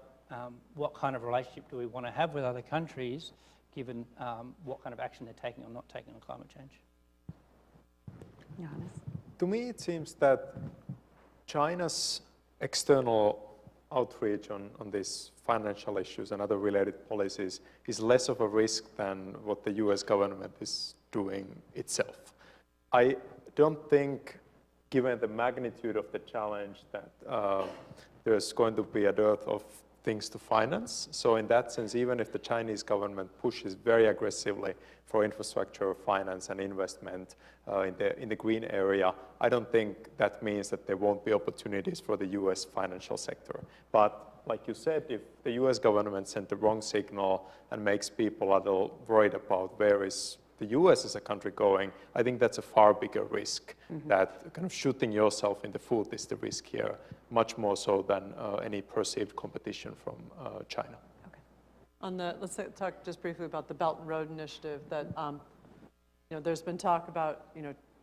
what kind of relationship do we want to have with other countries, given what kind of action they're taking or not taking on climate change. Johannes? To me, it seems that China's external outreach on these financial issues and other related policies is less of a risk than what the US government is doing itself. I don't think, given the magnitude of the challenge, that there's going to be a dearth of things to finance. So in that sense, even if the Chinese government pushes very aggressively for infrastructure finance and investment in the green area, I don't think that means that there won't be opportunities for the US financial sector. But like you said, if the US government sent the wrong signal and makes people a little worried about where is the US as a country going, I think that's a far bigger risk. That kind of shooting yourself in the foot is the risk here, much more so than any perceived competition from China. Okay. Let's talk just briefly about the Belt and Road Initiative. That there's been talk about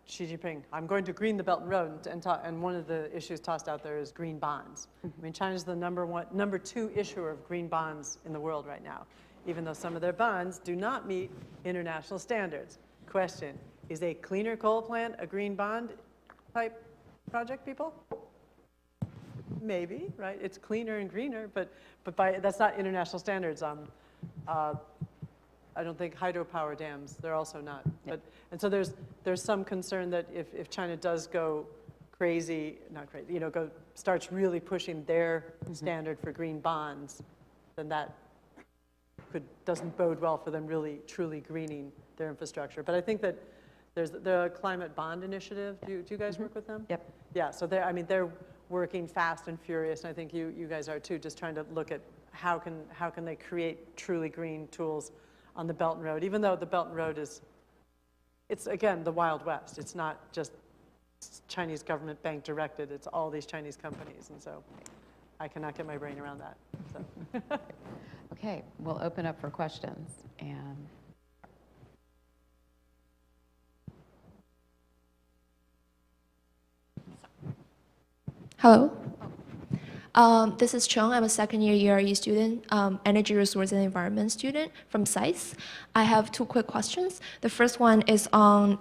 Xi Jinping, I'm going to green the Belt and Road, and one of the issues tossed out there is green bonds. China's the number two issuer of green bonds in the world right now, even though some of their bonds do not meet international standards. Question, is a cleaner coal plant a green bond type project, people? Maybe, right? It's cleaner and greener, but that's not international standards. I don't think hydropower dams, they're also not. Yep. And so there's some concern that if China does go crazy, not crazy, starts really pushing their standard for green bonds, then that doesn't bode well for them really truly greening their infrastructure. But I think that there's the Climate Bond Initiative. Do you guys work with them? Yep. Yeah, so they're working fast and furious, and I think you guys are too, just trying to look at how can they create truly green tools on the Belt and Road, even though the Belt and Road it's again the Wild West. It's not just Chinese government bank directed, it's all these Chinese companies, and so I cannot get my brain around that. So. Okay, we'll open up for questions. And Hello. This is Chung. I'm a second-year ERE student, Energy Resource and Environment student from SAIS. I have two quick questions. The first one is on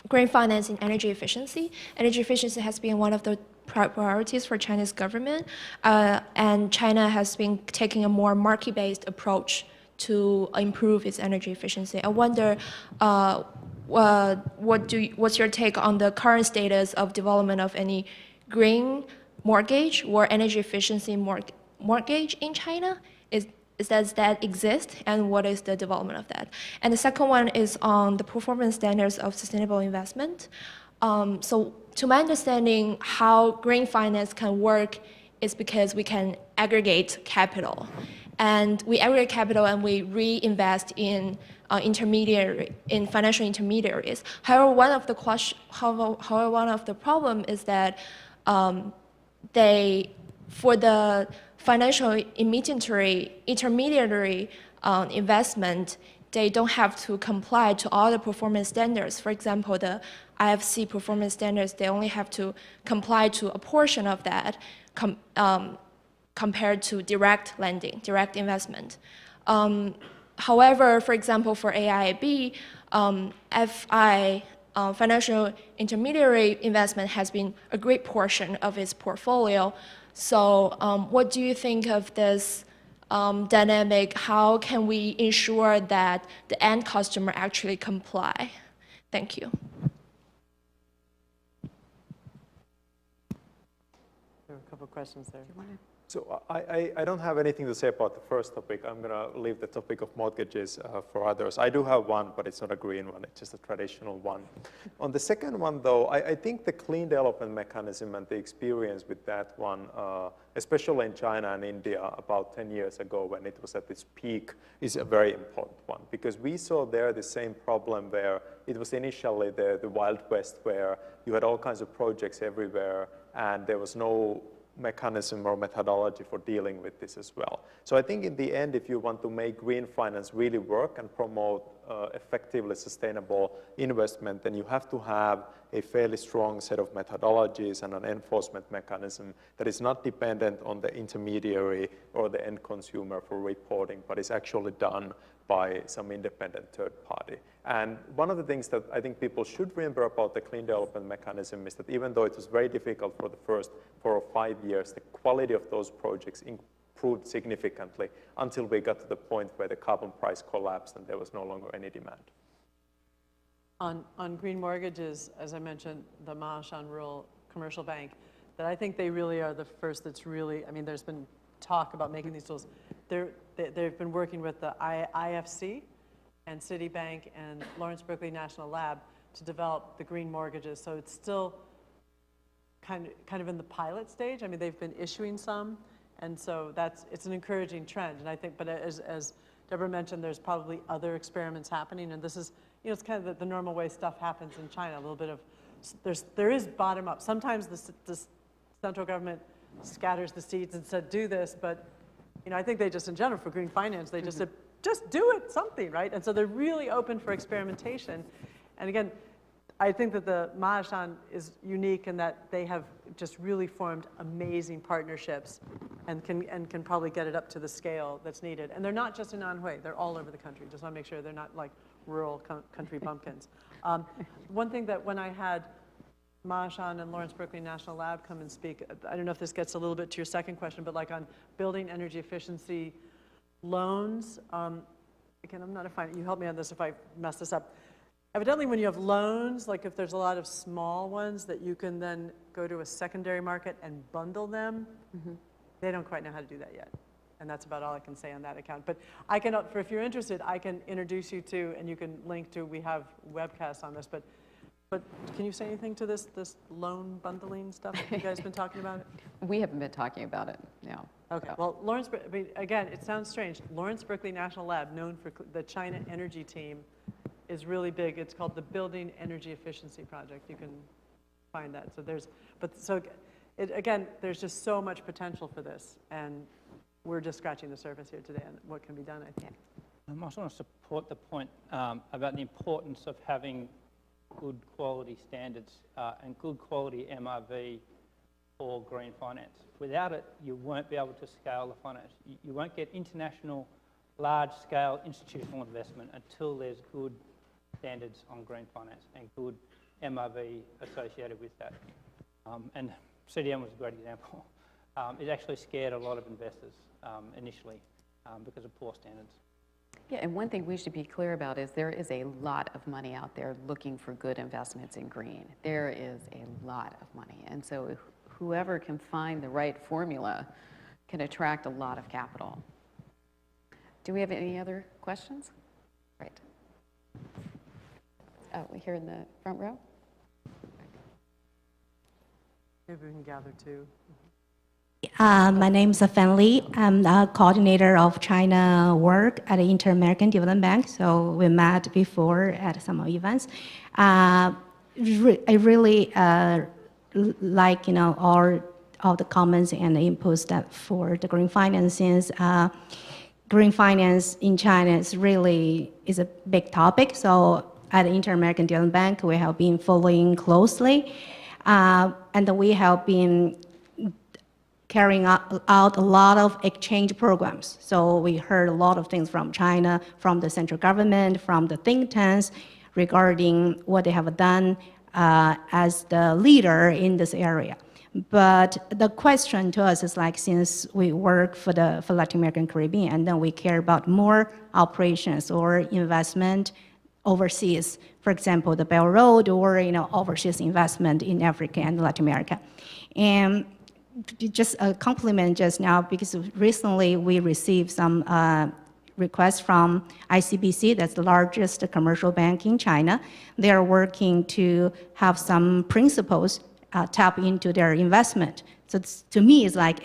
green finance and energy efficiency. Energy efficiency has been one of the priorities for China's government, and China has been taking a more market-based approach to improve its energy efficiency. I wonder, what's your take on the current status of development of any green mortgage or energy efficiency mortgage in China? Does that exist, and what is the development of that? And the second one is on the performance standards of sustainable investment. So to my understanding, how green finance can work is because we can aggregate capital. And we aggregate capital and we reinvest in financial intermediaries. However, one of the problem is that for the financial intermediary investment, they don't have to comply to all the performance standards. For example, the IFC performance standards, they only have to comply to a portion of that compared to direct lending, direct investment. However, for example, for AIIB, FI, financial intermediary investment has been a great portion of its portfolio. So what do you think of this dynamic? How can we ensure that the end customer actually comply? Thank you. There were a couple of questions there. So I don't have anything to say about the first topic. I'm going to leave the topic of mortgages for others. I do have one, but it's not a green one. It's just a traditional one. On the second one, though, I think the clean development mechanism and the experience with that one, especially in China and India about 10 years ago when it was at its peak, is a very important one. Because we saw there the same problem where it was initially the Wild West, where you had all kinds of projects everywhere, and there was no mechanism or methodology for dealing with this as well. So I think in the end, if you want to make green finance really work and promote effectively sustainable investment, then you have to have a fairly strong set of methodologies and an enforcement mechanism that is not dependent on the intermediary or the end consumer for reporting, but is actually done by some independent third party. And one of the things that I think people should remember about the clean development mechanism is that even though it was very difficult for the first 4 or 5 years, the quality of those projects improved significantly until we got to the point where the carbon price collapsed and there was no longer any demand. On green mortgages, as I mentioned, the Shan Rural Commercial Bank, that I think they really are the first that's really, I mean, there's been talk about making these tools. They've been working with the IFC and Citibank and Lawrence Berkeley National Lab to develop the green mortgages. So it's still kind of in the pilot stage. I mean, they've been issuing some, and so it's an encouraging trend. And I think, but as Deborah mentioned, there's probably other experiments happening, and this is, you know, it's kind of the normal way stuff happens in China. A little bit of, there is bottom up. Sometimes the central government scatters the seeds and said, do this, but you know, I think they just, in general, for green finance, they just said, just do it, something, right? And so they're really open for experimentation. And again, I think that the Shan is unique in that they have just really formed amazing partnerships and can probably get it up to the scale that's needed. And they're not just in Anhui, they're all over the country. Just want to make sure they're not like rural country bumpkins. One thing that when I had Shan and Lawrence Berkeley National Lab come and speak, I don't know if this gets a little bit to your second question, but like on building energy efficiency loans, again, I'm not a finance, you help me on this if I mess this up. Evidently, when you have loans, like if there's a lot of small ones that you can then go to a secondary market and bundle them, they don't quite know how to do that yet. And that's about all I can say on that account. But I can, if you're interested, I can introduce you to, and you can link to, we have webcasts on this, but can you say anything to this loan bundling stuff? Have you guys been talking about it? We haven't been talking about it, no. Okay, well, Lawrence, I mean, again, it sounds strange. Lawrence Berkeley National Lab, known for the China energy team, is really big. It's called the Building Energy Efficiency Project. You can find that. So there's, again, there's just so much potential for this, and we're just scratching the surface here today on what can be done, I think. I also want to support the point about the importance of having good quality standards and good quality MRV for green finance. Without it, you won't be able to scale the finance. You won't get international, large-scale institutional investment until there's good standards on green finance and good MRV associated with that. And CDM was a great example. It actually scared a lot of investors initially because of poor standards. Yeah, and one thing we should be clear about is there is a lot of money out there looking for good investments in green. There is a lot of money. And so whoever can find the right formula can attract a lot of capital. Do we have any other questions? Right. Oh, here in the front row. Maybe we can gather two. My name is Fan Li. I'm the coordinator of China work at the InterAmerican Bank. So we met before at some events. I really like all the comments and the inputs that for the green finance. Since green finance in China is a big topic. So at the InterAmerican Bank, we have been following closely, and we have been carrying out a lot of exchange programs. So we heard a lot of things from China, from the central government, from the think tanks regarding what they have done as the leader in this area. But the question to us is like, since we work for Latin American Caribbean, and then we care about more operations or investment overseas, for example, the Belt Road or overseas investment in Africa and Latin America. And just a compliment just now, because recently we received some requests from ICBC, that's the largest commercial bank in China. They are working to have some principles tap into their investment. So to me, it's like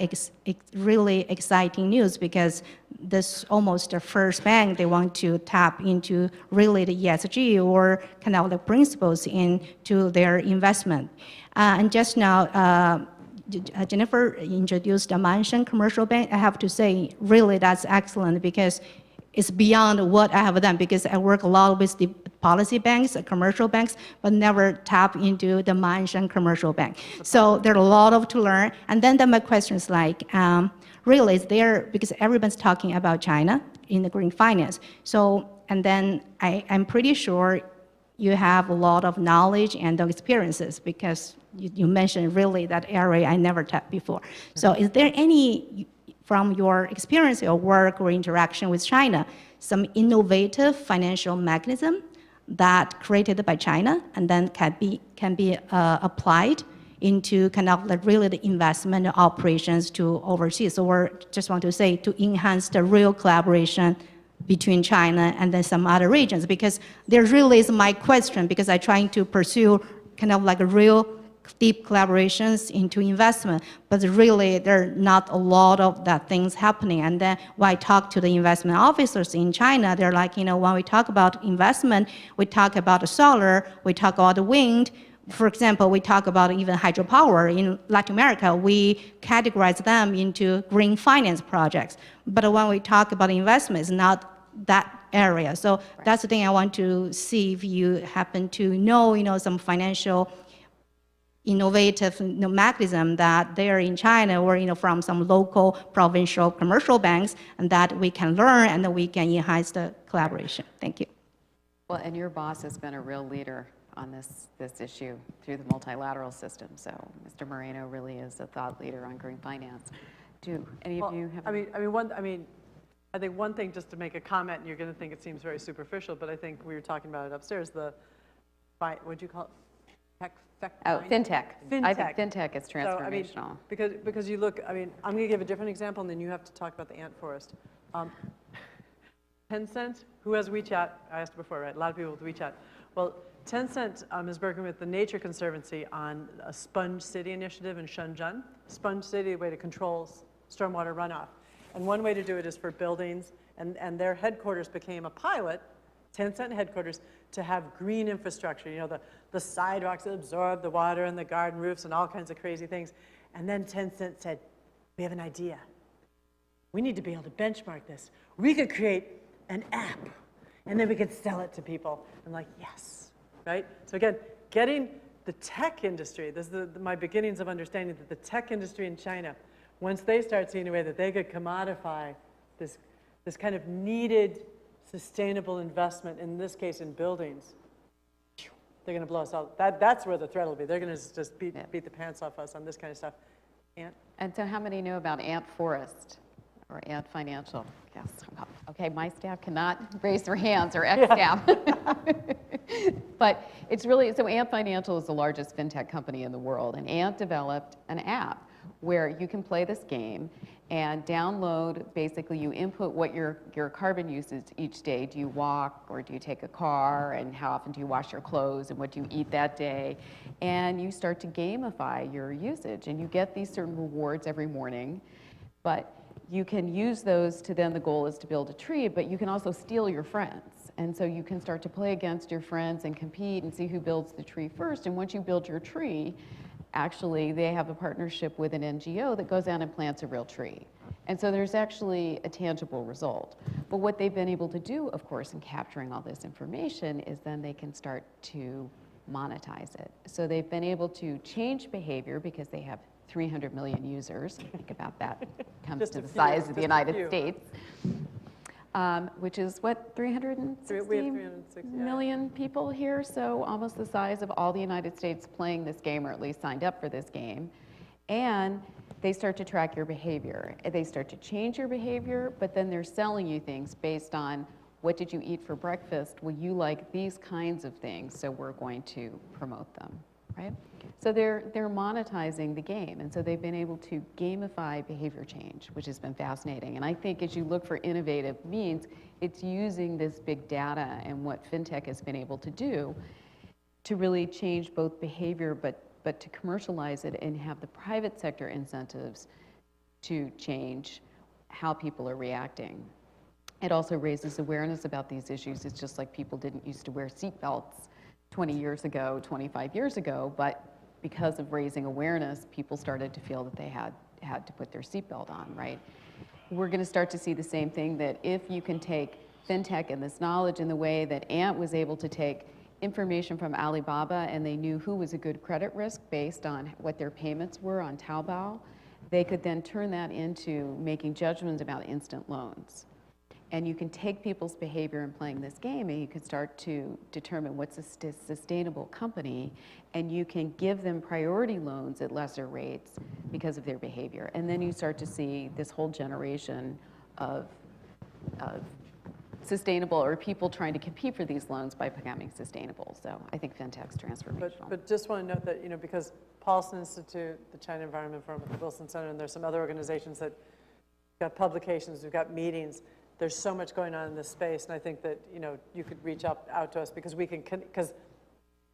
really exciting news, because this almost the first bank they want to tap into really the ESG or kind of the principles into their investment. And just now, Jennifer introduced the Shan commercial bank. I have to say, really, that's excellent, because it's beyond what I have done, because I work a lot with the policy banks, commercial banks, but never tap into the Shan commercial bank. So there are a lot to learn. And then my question is like, really, is there, because everyone's talking about China in the green finance. So, and then I'm pretty sure you have a lot of knowledge and experiences, because you mentioned really that area I never tapped before. So is there any, from your experience or work or interaction with China, some innovative financial mechanism that created by China and then can be applied into kind of like really the investment operations to overseas? Or just want to say to enhance the real collaboration between China and then some other regions? Because there really is my question, because I'm trying to pursue kind of like a real deep collaborations into investment, but really there are not a lot of that things happening. And then when I talk to the investment officers in China, they're like, when we talk about investment, we talk about the solar, we talk about the wind. For example, we talk about even hydropower. In Latin America, we categorize them into green finance projects. But when we talk about investment, it's not that area. So that's the thing I want to see if you happen to know, some financial innovative mechanism that they are in China or from some local provincial commercial banks, and that we can learn and that we can enhance the collaboration. Thank you. Well, and your boss has been a real leader on this issue through the multilateral system. So Mr. Moreno really is a thought leader on green finance. Do any of you have? I think one thing, just to make a comment, and you're going to think it seems very superficial, but I think we were talking about it upstairs. What'd you call it? Fintech. Fintech. I think fintech is transformational. So, because you look, I'm going to give a different example, and then you have to talk about the ant forest. Tencent, who has WeChat? I asked before, right? A lot of people with WeChat. Well, Tencent is working with the Nature Conservancy on a sponge city initiative in Shenzhen. Sponge city, a way to control stormwater runoff. And one way to do it is for buildings, and their headquarters became a pilot, Tencent headquarters, to have green infrastructure, the sidewalks that absorb the water and the garden roofs and all kinds of crazy things. And then Tencent said, we have an idea. We need to be able to benchmark this. We could create an app, and then we could sell it to people. I'm like, yes, right? So again, getting the tech industry, this is my beginnings of understanding that the tech industry in China, once they start seeing a way that they could commodify this kind of needed sustainable investment, in this case in buildings, they're going to blow us out. That's where the threat will be. They're going to just beat the pants off us on this kind of stuff. Ant? And so how many know about Ant Forest or Ant Financial? Yes. Okay, my staff cannot raise their hands, or ex-staff. But it's really, so Ant Financial is the largest fintech company in the world, and Ant developed an app where you can play this game, and download, basically you input what your carbon usage each day. Do you walk or do you take a car, and how often do you wash your clothes, and what do you eat that day? And you start to gamify your usage, and you get these certain rewards every morning, but you can use those to, then the goal is to build a tree, but you can also steal your friends. And so you can start to play against your friends and compete and see who builds the tree first. And once you build your tree, actually they have a partnership with an NGO that goes out and plants a real tree. And so there's actually a tangible result. But what they've been able to do, of course, in capturing all this information is then they can start to monetize it. So they've been able to change behavior because they have 300 million users. Think about that. Comes to the size of the United States, which is what, 360 million people here? So almost the size of all the United States playing this game, or at least signed up for this game. And they start to track your behavior. They start to change your behavior, but then they're selling you things based on what did you eat for breakfast? Well, you like these kinds of things, so we're going to promote them, right? So they're monetizing the game, and so they've been able to gamify behavior change, which has been fascinating. And I think as you look for innovative means, it's using this big data and what fintech has been able to do to really change both behavior, but to commercialize it and have the private sector incentives to change how people are reacting. It also raises awareness about these issues. It's just like people didn't used to wear seatbelts 20 years ago, 25 years ago, but because of raising awareness, people started to feel that they had to put their seatbelt on, right? We're going to start to see the same thing, that if you can take fintech and this knowledge in the way that Ant was able to take information from Alibaba, and they knew who was a good credit risk based on what their payments were on Taobao, they could then turn that into making judgments about instant loans. And you can take people's behavior in playing this game, and you can start to determine what's a sustainable company, and you can give them priority loans at lesser rates because of their behavior. And then you start to see this whole generation of sustainable, or people trying to compete for these loans by becoming sustainable. So I think fintech's transformational. But just want to note that, because Paulson Institute, the China Environment Forum, the Wilson Center, and there's some other organizations that got publications, we've got meetings. There's so much going on in this space, and I think that you could reach out to us, because we can, because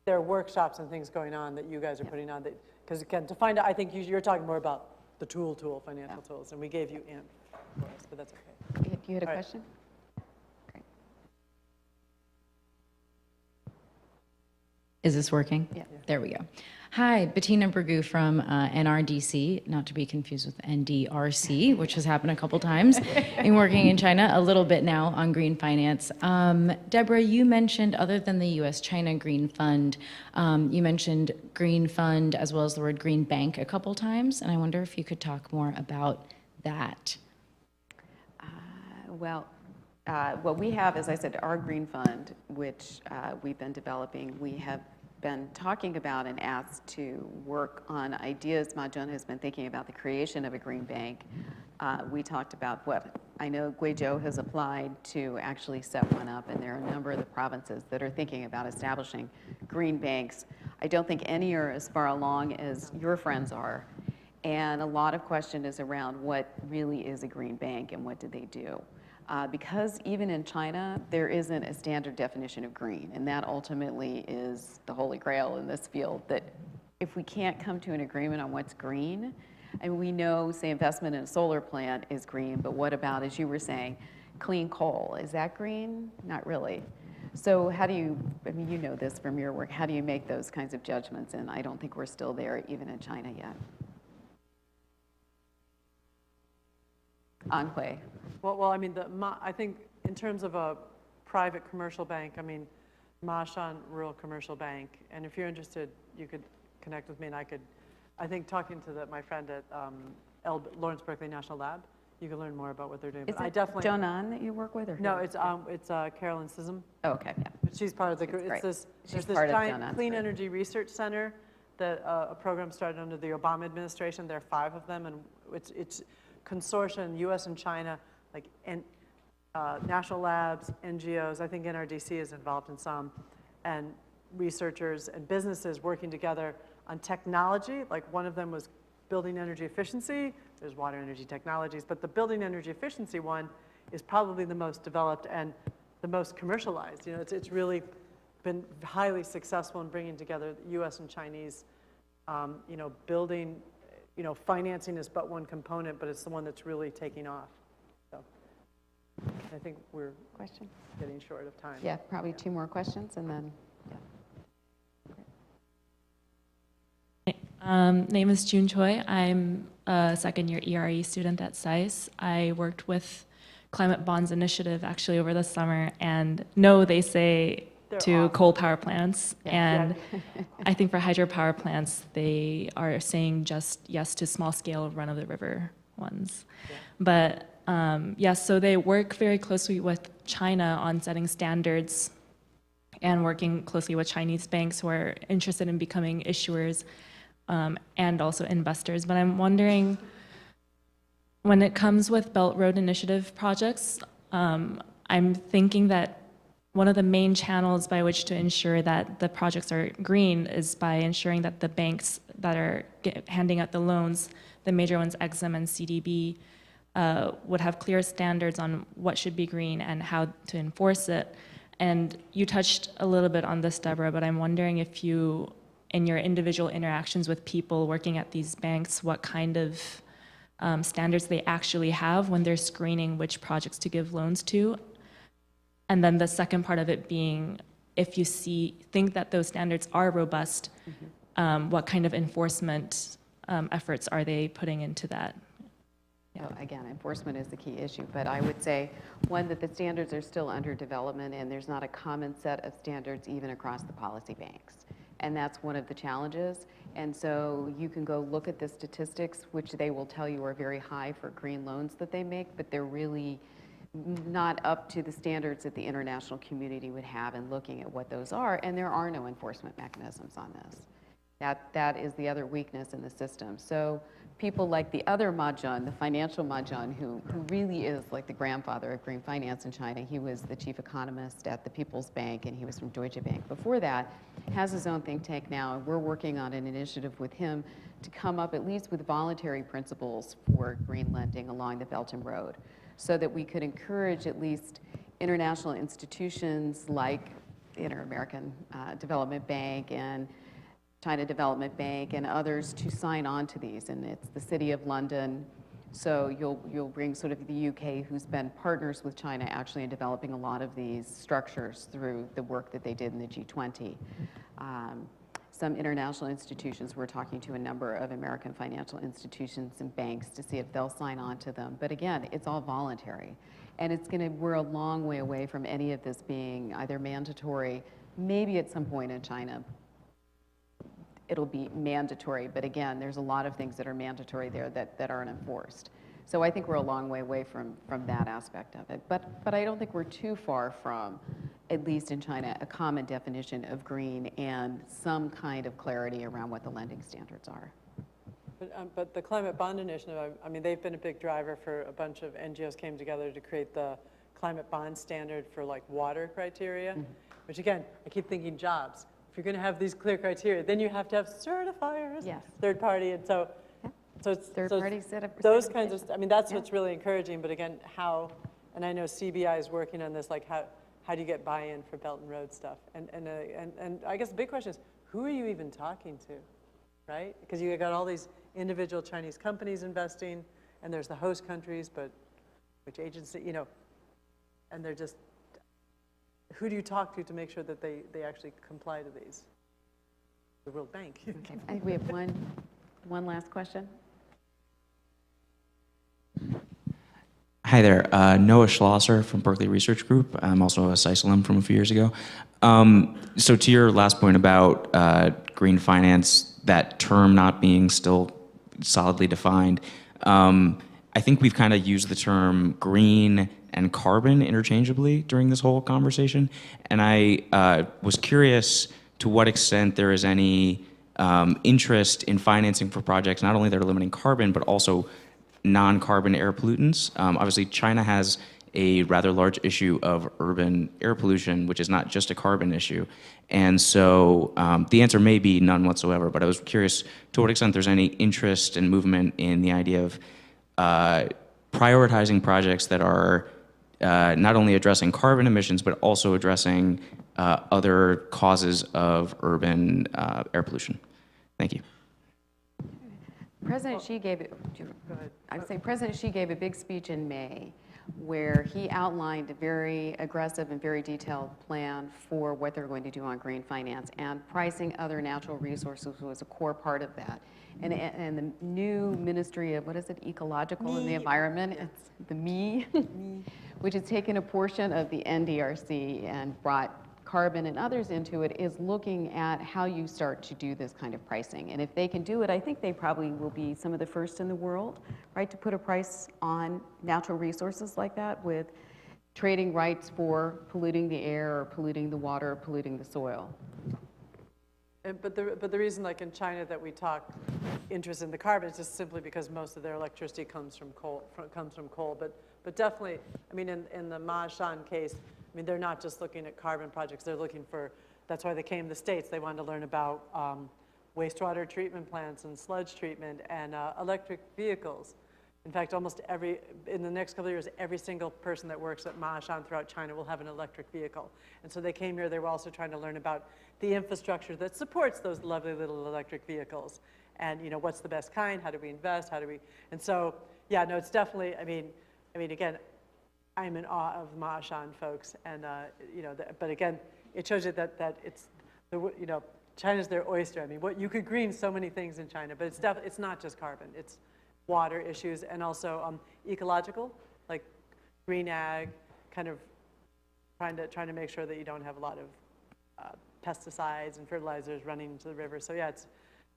there are workshops and things going on that you guys are putting on. That, because again, to find out, I think you're talking more about the tool, financial tools, and we gave you Ant for us, but that's okay. You had a question? Great. Is this working? Yeah. There we go. Hi, Bettina Bergu from NRDC, not to be confused with NDRC, which has happened a couple times in working in China, a little bit now on green finance. Deborah, you mentioned, other than the US-China Green Fund, you mentioned Green Fund as well as the word Green Bank a couple times, and I wonder if you could talk more about that. What we have, as I said, our Green Fund, which we've been developing. We have been talking about and asked to work on ideas. Ma Jun has been thinking about the creation of a green bank. We talked about what I know Guizhou has applied to actually set one up, and there are a number of the provinces that are thinking about establishing green banks. I don't think any are as far along as your friends are, and a lot of question is around what really is a green bank and what do they do. Because even in China, there isn't a standard definition of green, and that ultimately is the holy grail in this field, that if we can't come to an agreement on what's green, and we know, say, investment in a solar plant is green, but what about, as you were saying, clean coal? Is that green? Not really. So how do you, you know this from your work, how do you make those kinds of judgments? And I don't think we're still there even in China yet. Anhui. Well, I think in terms of a private commercial bank, Shan Rural Commercial Bank, and if you're interested, you could connect with me, and I think talking to my friend at Lawrence Berkeley National Lab, you can learn more about what they're doing. Is it Jonan that you work with? Or no, it's Carolyn Sissom. Oh, okay, yeah. But she's part of the group. There's this giant Clean Energy Research Center that a program started under the Obama administration. There are 5 of them, and it's consortium, U.S. and China, national labs, NGOs. I think NRDC is involved in some, and researchers and businesses working together on technology. Like one of them was building energy efficiency, there's water energy technologies, but the building energy efficiency one is probably the most developed and the most commercialized. It's really been highly successful in bringing together the U.S. and Chinese, building, financing is but one component, but it's the one that's really taking off. So I think we're getting short of time. Yeah, probably 2 more questions, and then, Name is Joon Choi. I'm a second-year ERE student at SAIS. I worked with Climate Bonds Initiative actually over the summer, and no, they say They're to awesome. coal power plants, and Yeah. I think for hydropower plants, they are saying just yes to small-scale run-of-the-river ones. Yeah. But yes, so they work very closely with China on setting standards and working closely with Chinese banks who are interested in becoming issuers and also investors. But I'm wondering, when it comes with Belt Road Initiative projects, I'm thinking that one of the main channels by which to ensure that the projects are green is by ensuring that the banks that are handing out the loans, the major ones, Exim and CDB, would have clear standards on what should be green and how to enforce it. And you touched a little bit on this, Deborah, but I'm wondering if you, in your individual interactions with people working at these banks, what kind of standards they actually have when they're screening which projects to give loans to. And then the second part of it being, if you think that those standards are robust, what kind of enforcement efforts are they putting into that? So again, enforcement is the key issue, but I would say, one, that the standards are still under development, and there's not a common set of standards even across the policy banks. And that's one of the challenges. And so you can go look at the statistics, which they will tell you are very high for green loans that they make, but they're really not up to the standards that the international community would have in looking at what those are, and there are no enforcement mechanisms on this. That is the other weakness in the system. So people like the other Mahjun, the financial Mahjun, who really is like the grandfather of green finance in China. He was the chief economist at the People's Bank, and he was from Deutsche Bank before that, has his own think tank now, and we're working on an initiative with him to come up at least with voluntary principles for green lending along the Belt and Road, so that we could encourage at least international institutions like the InterAmerican Development Bank and China Development Bank and others to sign on to these. And it's the City of London, so you'll bring sort of the UK, who's been partners with China actually in developing a lot of these structures through the work that they did in the G20. Some international institutions, we're talking to a number of American financial institutions and banks to see if they'll sign on to them. But again, it's all voluntary. And we're a long way away from any of this being either mandatory, maybe at some point in China it'll be mandatory, but again, there's a lot of things that are mandatory there that aren't enforced. So I think we're a long way away from that aspect of it. But I don't think we're too far from, at least in China, a common definition of green and some kind of clarity around what the lending standards are. But the Climate Bond Initiative, I mean, they've been a big driver for a bunch of NGOs came together to create the climate bond standard for like water criteria, which again, I keep thinking jobs. If you're going to have these clear criteria, then you have to have certifiers, Yes. Third party set of those kinds of, I mean, that's what's really encouraging. But again, how, and I know CBI is working on this, like how do you get buy-in for Belt and Road stuff? And I guess the big question is, who are you even talking to, right? Because you got all these individual Chinese companies investing, and there's the host countries, but which agency, and they're just, who do you talk to make sure that they actually comply to these? The World Bank. Okay, I think we have one last question. Hi there, Noah Schlosser from Berkeley Research Group. I'm also a SAIS alum from a few years ago. So to your last point about green finance, that term not being still solidly defined, I think we've kind of used the term green and carbon interchangeably during this whole conversation. And I was curious to what extent there is any interest in financing for projects not only that are limiting carbon, but also non-carbon air pollutants. Obviously, China has a rather large issue of urban air pollution, which is not just a carbon issue. And so the answer may be none whatsoever, but I was curious to what extent there's any interest and movement in the idea of prioritizing projects that are not only addressing carbon emissions, but also addressing other causes of urban air pollution. Thank you. President Xi gave, I would say President Xi gave a big speech in May where he outlined a very aggressive and very detailed plan for what they're going to do on green finance, and pricing other natural resources was a core part of that. And the new Ministry of, what is it, Ecological and the Environment, it's the ME, which has taken a portion of the NDRC and brought carbon and others into it, is looking at how you start to do this kind of pricing. And if they can do it, I think they probably will be some of the first in the world, right, to put a price on natural resources like that, with trading rights for polluting the air or polluting the water or polluting the soil. But the reason, like in China, that we talk interest in the carbon is just simply because most of their electricity comes from coal. But definitely, I mean, in the Shan case, I mean, they're not just looking at carbon projects. They're looking for, that's why they came to the States. They wanted to learn about wastewater treatment plants and sludge treatment and electric vehicles. In fact, in the next couple of years, every single person that works at Shan throughout China will have an electric vehicle. And so they came here. They were also trying to learn about the infrastructure that supports those lovely little electric vehicles. And, you know, what's the best kind? How do we invest? How do we? And so, yeah, no, it's definitely, I mean, again, I'm in awe of Shan folks, and you know, but again, it shows you that it's, you know, China's their oyster. I mean, you could green so many things in China, but it's not just carbon. It's water issues and also ecological, like green ag, kind of trying to make sure that you don't have a lot of pesticides and fertilizers running into the river. So yeah,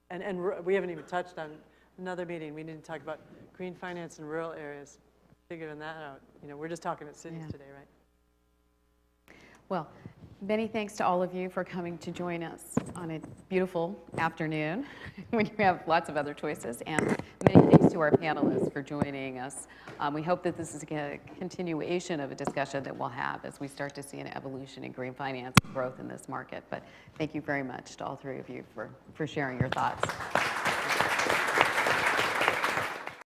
and we haven't even touched on another meeting. We need to talk about green finance in rural areas. Figuring that out. You know, we're just talking at cities today, right? Well, many thanks to all of you for coming to join us on a beautiful afternoon when you have lots of other choices, and many thanks to our panelists for joining us. We hope that this is a continuation of a discussion that we'll have as we start to see an evolution in green finance growth in this market. But thank you very much to all three of you for sharing your thoughts.